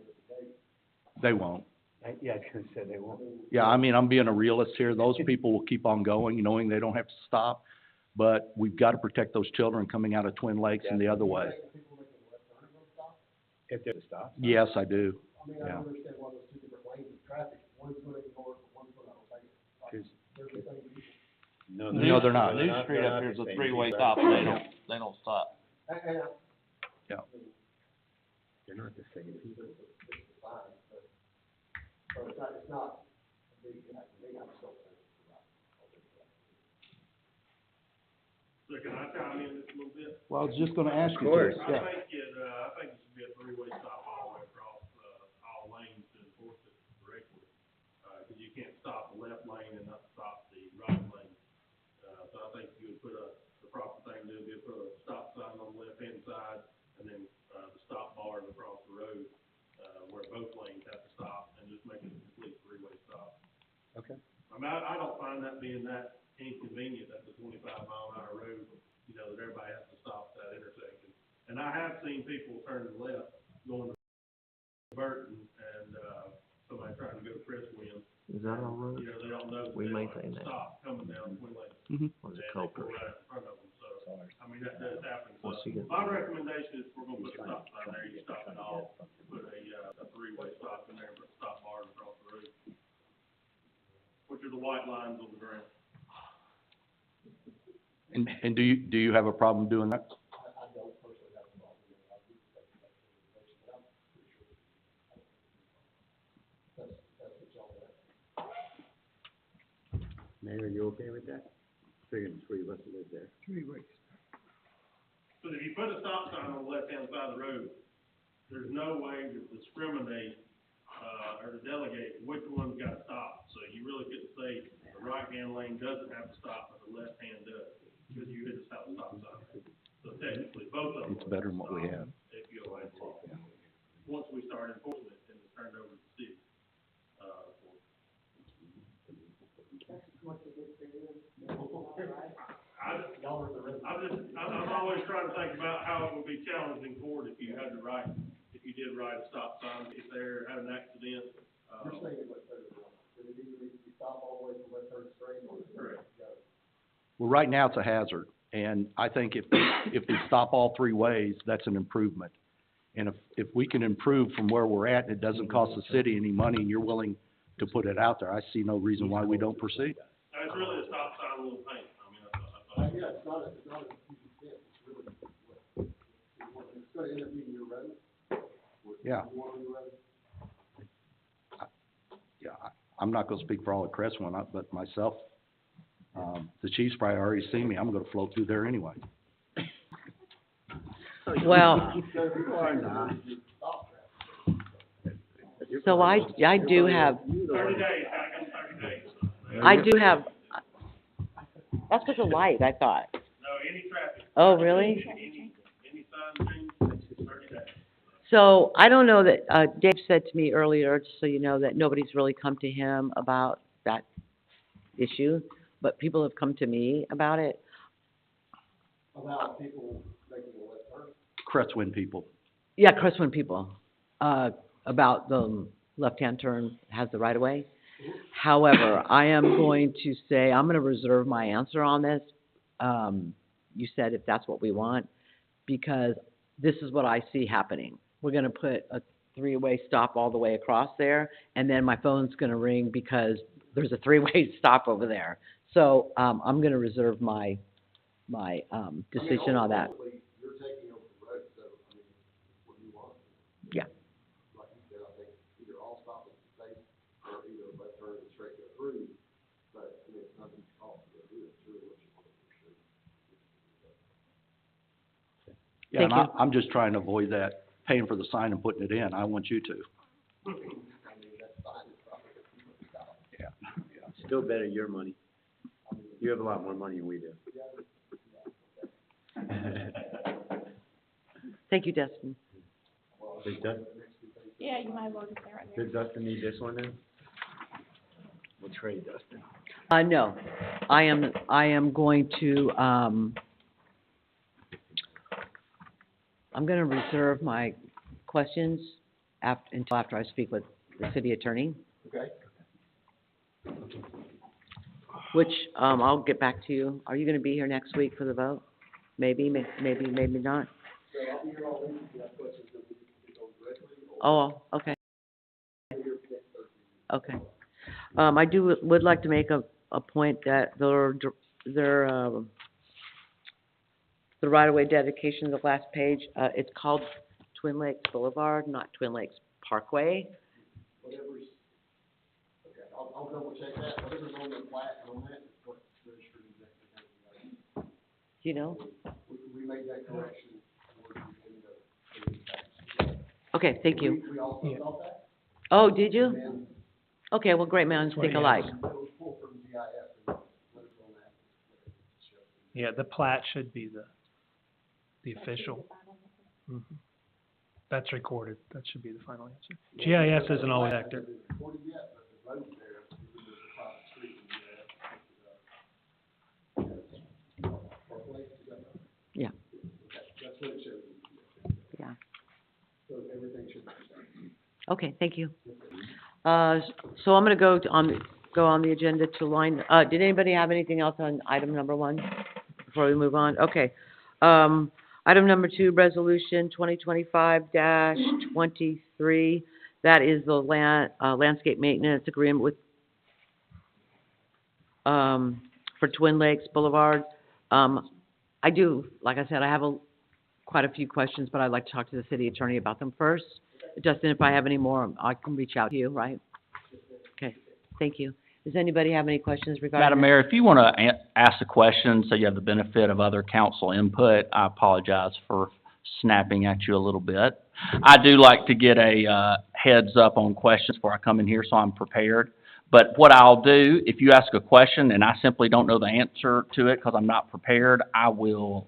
They won't. Yeah, I was gonna say they won't. Yeah, I mean, I'm being a realist here. Those people will keep on going, knowing they don't have to stop. But we've got to protect those children coming out of Twin Lakes and the other way. If there's a stop. Yes, I do. I mean, I don't understand why those two different lanes of traffic, one's going to ignore it, one's going to obey it. They're the same people. No, they're not. New Street up here is a three-way stop, they don't stop. And Yeah. They're not the same people. it's fine, but, so it's not a big impact to me, I'm still saying it's right. So can I chime in just a little bit? Well, I was just gonna ask you. Of course. Yeah. I think it should be a three-way stop all the way across, all lanes to enforce it correctly. Cause you can't stop the left lane and not stop the right lane. So I think you would put the proper thing to do, would put a stop sign on the left-hand side, and then, the stop bars across the road, where both lanes have to stop, and just make it a complete three-way stop. Okay. I mean, I don't find that being that inconvenient at the 25-mile-an-hour road, you know, that everybody has to stop at that intersection. And I have seen people turn to the left, going to Burton, and, somebody trying to go to Crestwind. Is that our road? You know, they don't know that We they don't have maintain to that. stop coming down Twin Lakes. Or is it And they Culper? pull right in front of them, so, I mean, that does happen. So Once you get- my recommendation is if we're gonna put a stop sign there, you stop it all, put a three-way stop in there, put stop bars across the road, which are the white lines on the ground. And do you have a problem doing that? I don't personally have a problem with it. I do think that's the recommendation, but I'm pretty sure. That's what y'all want. Mayor, are you okay with that? Figuring three of us live there. Three ways. But if you put a stop sign on the left-hand side of the road, there's no way to discriminate, or to delegate which one's gotta stop. So you really couldn't say the right-hand lane doesn't have to stop, but the left-hand does, because you hit a stop sign. So technically, both of them. It's better than what we have. If you allow it. Once we start enforcing it, then it's turned over to the city. I I'm always trying to think about how it would be challenged in court if you did write a stop sign, if there had an accident. You're saying left turn, but it either needs to be stopped all the way to left turn straight or it's Correct. go. Well, right now, it's a hazard, and I think if they stop all three ways, that's an improvement. And if we can improve from where we're at, and it doesn't cost the city any money, and you're willing to put it out there, I see no reason why we don't proceed. Now, it's really a stop sign, a little paint, I mean, I thought. Yeah, it's not a huge extent, it's really, it's gonna intervene your road. Yeah. You want on your road? Yeah, I'm not gonna speak for all of Crestwood, but myself, the chief's probably already seen me, I'm gonna float through there anyway. Well, so I do have, 30 days, I got 30 days. I do have, that's just a light, I thought. No, any traffic. Oh, really? Any sign change, 30 days. So I don't know that, Dave said to me earlier, just so you know, that nobody's really come to him about that issue, but people have come to me about it. About people making a left turn. Crestwind people. Yeah, Crestwood people, about the left-hand turn has the right-of-way. However, I am going to say, I'm gonna reserve my answer on this. You said if that's what we want, because this is what I see happening. We're gonna put a three-way stop all the way across there, and then my phone's gonna ring because there's a three-way stop over there. So, I'm gonna reserve my decision on that. Ultimately, you're taking over the road, so, I mean, what do you want? Yeah. Like you said, I think either all stop at the state, or either left turn and straight go through, but, I mean, it's not a huge cost to go do it, it's really what you want to do. Yeah, and Thank you. I'm just trying to avoid that, paying for the sign and putting it in, I want you to. I mean, that's fine, it's probably a few $100. Yeah. Still better your money. You have a lot more money than we do. Thank you, Dustin. Does Dustin, Yeah, you might as well just stay right there. does Dustin need this one then? We'll trade Dustin. No, I am going to, I'm gonna reserve my questions until after I speak with the city attorney, Okay? which, I'll get back to you. Are you gonna be here next week for the vote? Maybe not. So I'll be here all week, if you have questions that we can go directly, or Oh, okay, here next Thursday. okay. I would like to make a point that the right-of-way dedication, the last page, it's called Twin Lakes Boulevard, not Twin Lakes Parkway. Whatever's, okay, I'll double check that, whatever's on the plat and on that is what the registry is actually going to be. Do you know? We made that correction, towards the end of the. Okay, thank you. We also thought that, Oh, did you? and then Okay, well, great minds think alike. it was pulled from GIS and let us on that. Yeah, the plat should be the official. Mhm. That's recorded, that should be the final answer. GIS isn't always accurate. Recorded yet, but the road there, it was a private street in GIS. Parkway, is that right? Yeah. Okay, that's what it shows. Yeah. So everything should be the same. Okay, thank you. So I'm gonna go on the agenda to line, did anybody have anything else on item number 1 before we move on? Okay. Item number 2, resolution 2025-23, that is the landscape maintenance agreement with, for Twin Lakes Boulevard. I do, like I said, I have quite a few questions, but I'd like to talk to the city attorney about them first. Justin, if I have any more, I can reach out to you, right? Okay, thank you. Does anybody have any questions regarding? Madam Mayor, if you want to ask a question so you have the benefit of other council input, I apologize for snapping at you a little bit. I do like to get a heads up on questions before I come in here, so I'm prepared. But what I'll do, if you ask a question and I simply don't know the answer to it because I'm not prepared, I will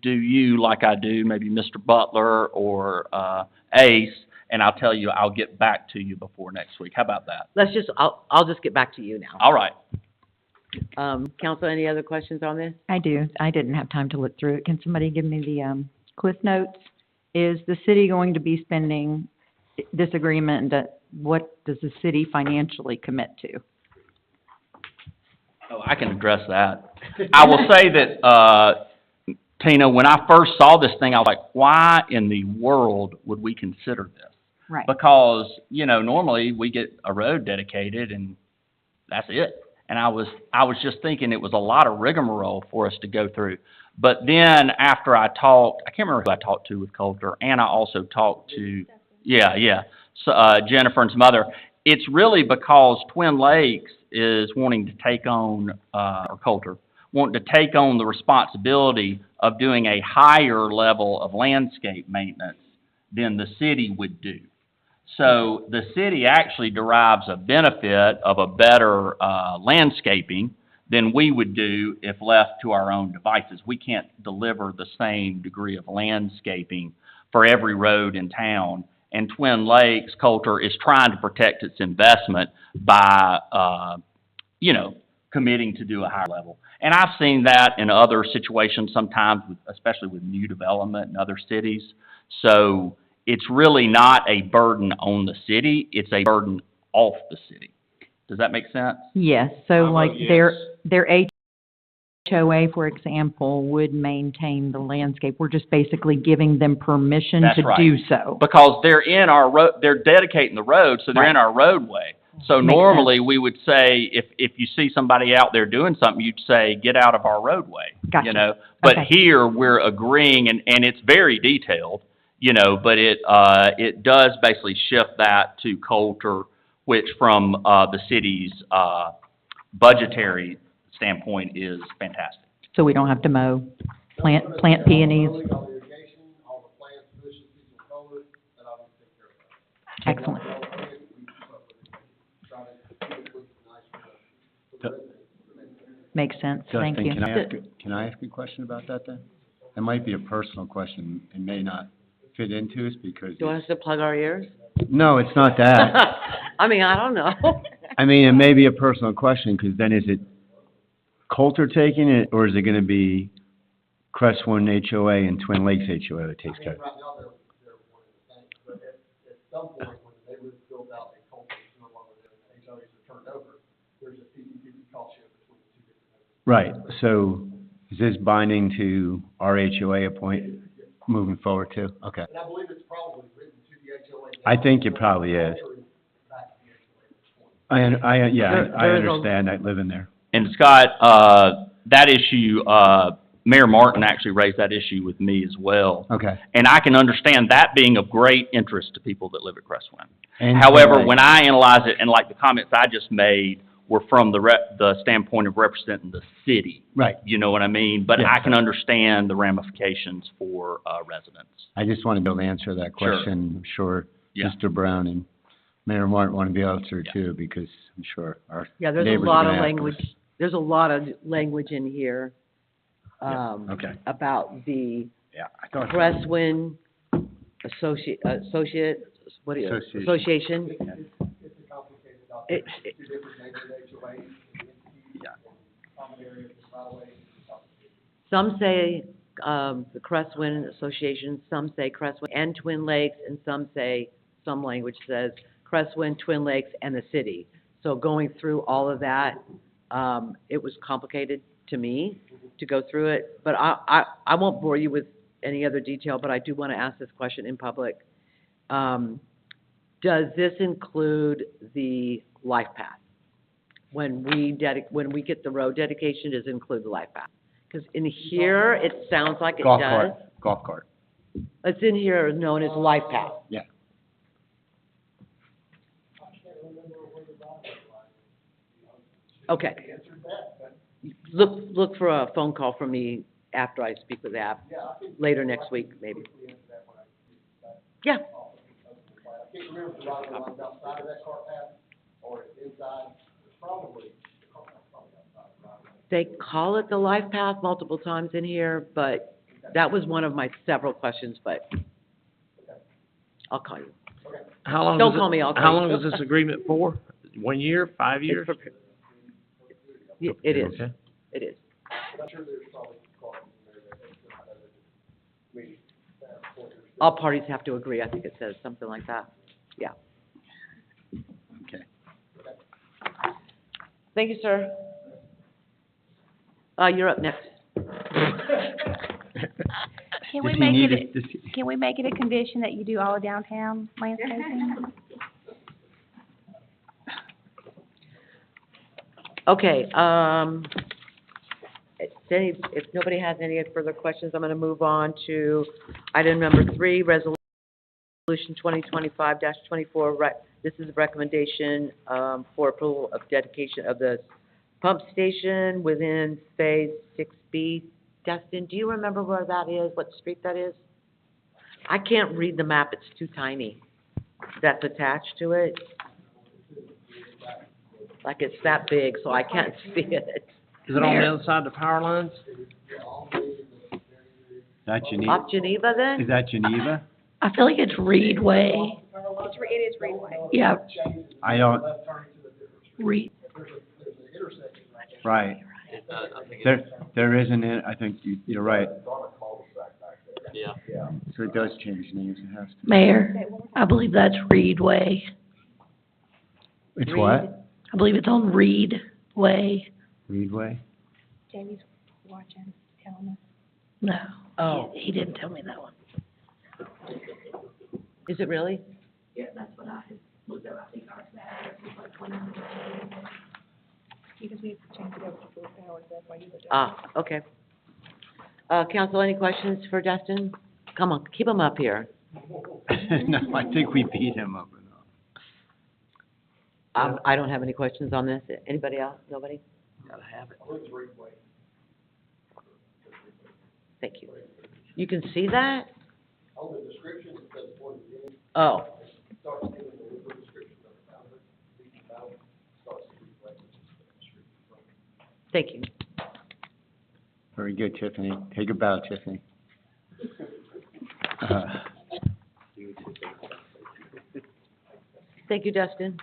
do you like I do maybe Mr. Butler or Ace, and I'll tell you I'll get back to you before next week. How about that? I'll just get back to you now. All right. Council, any other questions on this? I do. I didn't have time to look through it. Can somebody give me the, Cliff Notes? Is the city going to be spending this agreement, that, what does the city financially commit to? Oh, I can address that. I will say that, Tina, when I first saw this thing, I was like, why in the world would we consider this? Right. Because, you know, normally we get a road dedicated and that's it. And I was just thinking it was a lot of rigmarole for us to go through. But then after I talked, I can't remember who I talked to with Coulter, and I also talked to, so, Jennifer and some other. It's really because Twin Lakes is wanting to take on, or Coulter, wanting to take on the responsibility of doing a higher level of landscape maintenance than the city would do. So the city actually derives a benefit of a better landscaping than we would do if left to our own devices. We can't deliver the same degree of landscaping for every road in town. And Twin Lakes, Coulter, is trying to protect its investment by, committing to do a higher level. And I've seen that in other situations sometimes, especially with new development in other cities. So it's really not a burden on the city, it's a burden off the city. Does that make sense? Yes, so How like about yes? their HOA, for example, would maintain the landscape. We're just basically giving them permission That's to right. do so. Because they're in our they're dedicating the road, so they're in our roadway. So Makes normally we would say, if you see somebody out there doing something, you'd say, get out of our roadway. Gotcha. You know, but Okay. here we're agreeing, and it's very detailed, but it does basically shift that to Coulter, which from, the city's, budgetary standpoint is fantastic. So we don't have to mow, plant peonies. All the irrigation, all the plants, bushes, these are colored, that I will take care of that. Excellent. Makes sense. Thank Justin, you. can I ask a question about that then? It might be a personal question. It may not fit into us because. Do you want us to plug our ears? No, it's not that. I mean, I don't know. I mean, it may be a personal question, because then is it Coulter taking it, or is it gonna be Crestwood HOA and Twin Lakes HOA that takes care of it? Right now, they're one of the things, but at some point, when the neighborhood's built out and culture is no longer there, and the HOAs are turned over, there's a 50-50 cost share between the two different neighborhoods. Right, so is this binding to our HOA moving forward too? Okay. And I believe it's probably written to the HOA. I think it probably is. Back to the HOA at this point. I understand, I live in there. And Scott, that issue, Mayor Martin actually raised that issue with me as well. Okay. And I can understand that being of great interest to people that live at Crestwind. And However, Twin when Lakes. I analyze it, and like the comments I just made were from the standpoint of representing the city. Right. You know what I mean? But Yeah. I can understand the ramifications for, residents. I just want to be able to answer that Sure. question. I'm sure Yeah. Mr. Brown and Mayor Martin want to be able to Yeah. too, because I'm sure our Yeah, there's a neighbors are lot gonna of ask us. language, there's a lot of language in here, Okay. about the Yeah, I thought. Crestwind Associate, what do you? Association. Association. It's a complicated It, document. it, Two different neighborhood HOAs, entities, common areas, right away, it's complicated. some say, the Crestwind Association, some say Crestwind and Twin Lakes, and some say, some language says Crestwind, Twin Lakes, and the city. So going through all of that, it was complicated to me to go through it, but I won't bore you with any other detail, but I do want to ask this question in public. Does this include the life path? When we get the road dedication, does it include the life path? Because in here, it sounds like it does. Golf cart. It's in here known as life path. Yeah. Okay. Look for a phone call from me after I speak with Ab, later next week, maybe. Yeah, I can't remember if the right of way's outside of that cart path, or it's inside, it's probably, the cart path's probably outside the right of way. they call it the life path multiple times in here, but that was one of my several questions, but I'll call you. How long Don't is it- call me, I'll call How you. long is this agreement for? 1 year, 5 years? It's for- It is, Okay. it is. But I'm sure there's probably clauses in there that it's not, I mean, that's what there's. All parties have to agree, I think it says something like that. Yeah. Okay. Thank you, sir. You're up next. Can we Does he make need it, does he- can we make it a condition that you do all of downtown landscaping? Okay, if nobody has any further questions, I'm gonna move on to item number 3, Resolution 2025-24. This is a recommendation, for approval of dedication of the pump station within Phase 6B. Dustin, do you remember where that is, what street that is? I can't read the map, it's too tiny. That's attached to it. Like it's that big, so I can't see it. Is it on the other side of the power lines? That Geneva? Off Geneva then? Is that Geneva? I feel like it's Reed Way. It is Reedway. Yeah, I don't, Reed. right. There isn't, I think you're right. Yeah. So it does change names, it has to. Mayor, I believe that's Reed Way. It's Reed? what? I believe it's on Reed Way. Reedway? Jamie's watching, telling us. No. Oh. He didn't tell me that one. Is it really? Yeah, that's what I had looked up. I think ours address was like 20. Because we changed it over to full powers, that's why you looked Okay. Council, any questions for Dustin? Come on, keep him up here. No, I think we beat him up enough. I don't have any questions on this. Anybody else? Nobody? Gotta have it. Thank you. You can see that? On the description, it says 40 years, Oh, starts giving the legal description of the boundary, the boundary starts to reflect the street. thank you. Very good, Tiffany. Take a bow, Tiffany. Thank you, Dustin.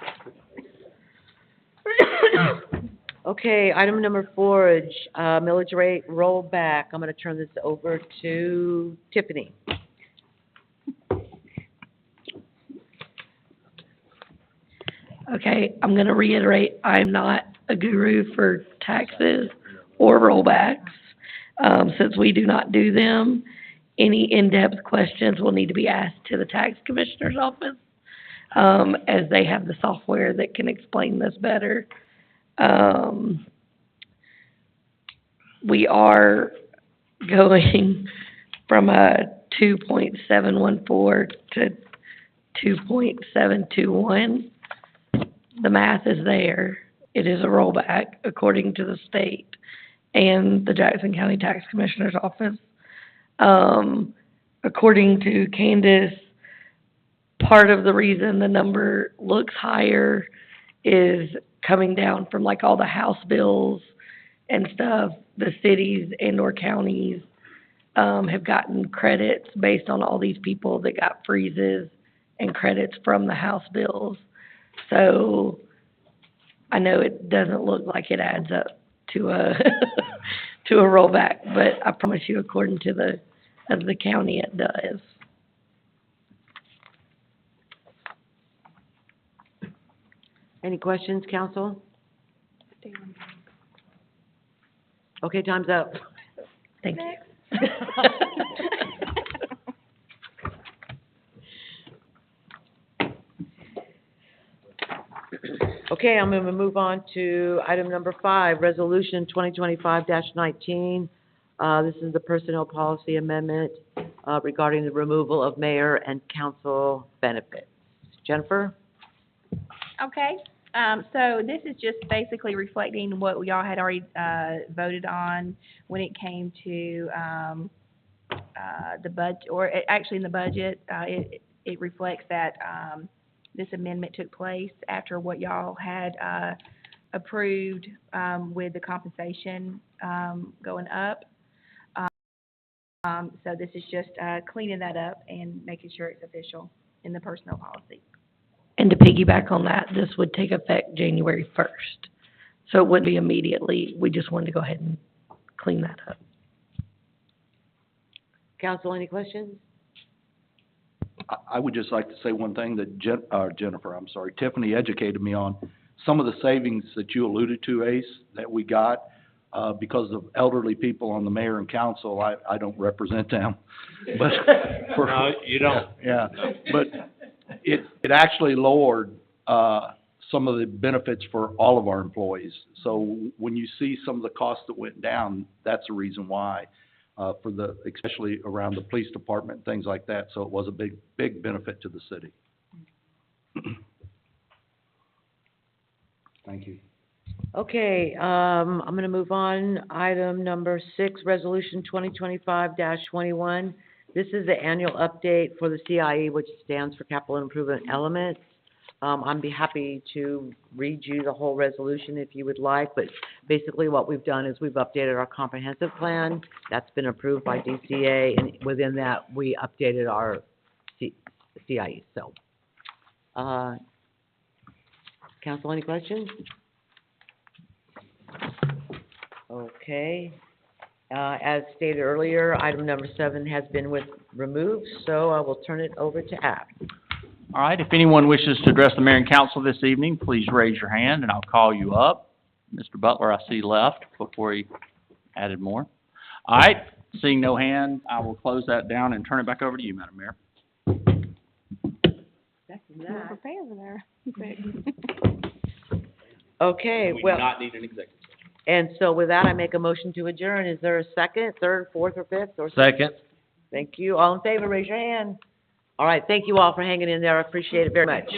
Okay, item number 4, millage rate rollback. I'm gonna turn this over to Tiffany. Okay, I'm gonna reiterate, I'm not a guru for taxes or rollbacks. Since we do not do them, any in-depth questions will need to be asked to the tax commissioner's office, as they have the software that can explain this better. We are going from a 2.714 to 2.721. The math is there. It is a rollback according to the state and the Jackson County Tax Commissioner's Office. According to Candace, part of the reason the number looks higher is coming down from like all the House bills and stuff. The cities and or counties, have gotten credits based on all these people that got freezes and credits from the House bills. So I know it doesn't look like it adds up to a, to a rollback, but I promise you, according to the county, it does. Any questions, council? Okay, time's up. Thank you. Okay, I'm gonna move on to item number 5, Resolution 2025-19. This is the personnel policy amendment, regarding the removal of mayor and council benefits. Jennifer? Okay, so this is just basically reflecting what y'all had already, voted on when it came to, the budget, or actually in the budget, it reflects that, this amendment took place after what y'all had, approved, with the compensation, going up. So this is just, cleaning that up and making sure it's official in the personnel policy. And to piggyback on that, this would take effect January 1st. So it wouldn't be immediately, we just wanted to go ahead and clean that up. Council, any questions? I would just like to say one thing that Tiffany educated me on. Some of the savings that you alluded to, Ace, that we got, because of elderly people on the mayor and council, I don't represent them. But for. No, you don't. Yeah, but it actually lowered, some of the benefits for all of our employees. So when you see some of the costs that went down, that's the reason why, especially around the police department, things like that. So it was a big benefit to the city. Thank you. Okay, I'm gonna move on. Item number 6, Resolution 2025-21. This is the annual update for the CIE, which stands for Capital Improvement Elements. I'd be happy to read you the whole resolution if you would like, but basically what we've done is we've updated our comprehensive plan. That's been approved by DCA, and within that, we updated our CIE, so. Council, any questions? Okay. As stated earlier, item number 7 has been removed, so I will turn it over to Ab. All right, if anyone wishes to address the mayor and council this evening, please raise your hand and I'll call you up. Mr. Butler, I see left before he added more. All right, seeing no hand, I will close that down and turn it back over to you, Madam Mayor. Okay, We do well, not need an executive. and so with that, I make a motion to adjourn. Is there a second, third, fourth, or fifth, or? Second. Thank you. All in favor, raise your hand. All right, thank you all for hanging in there. I appreciate it very much.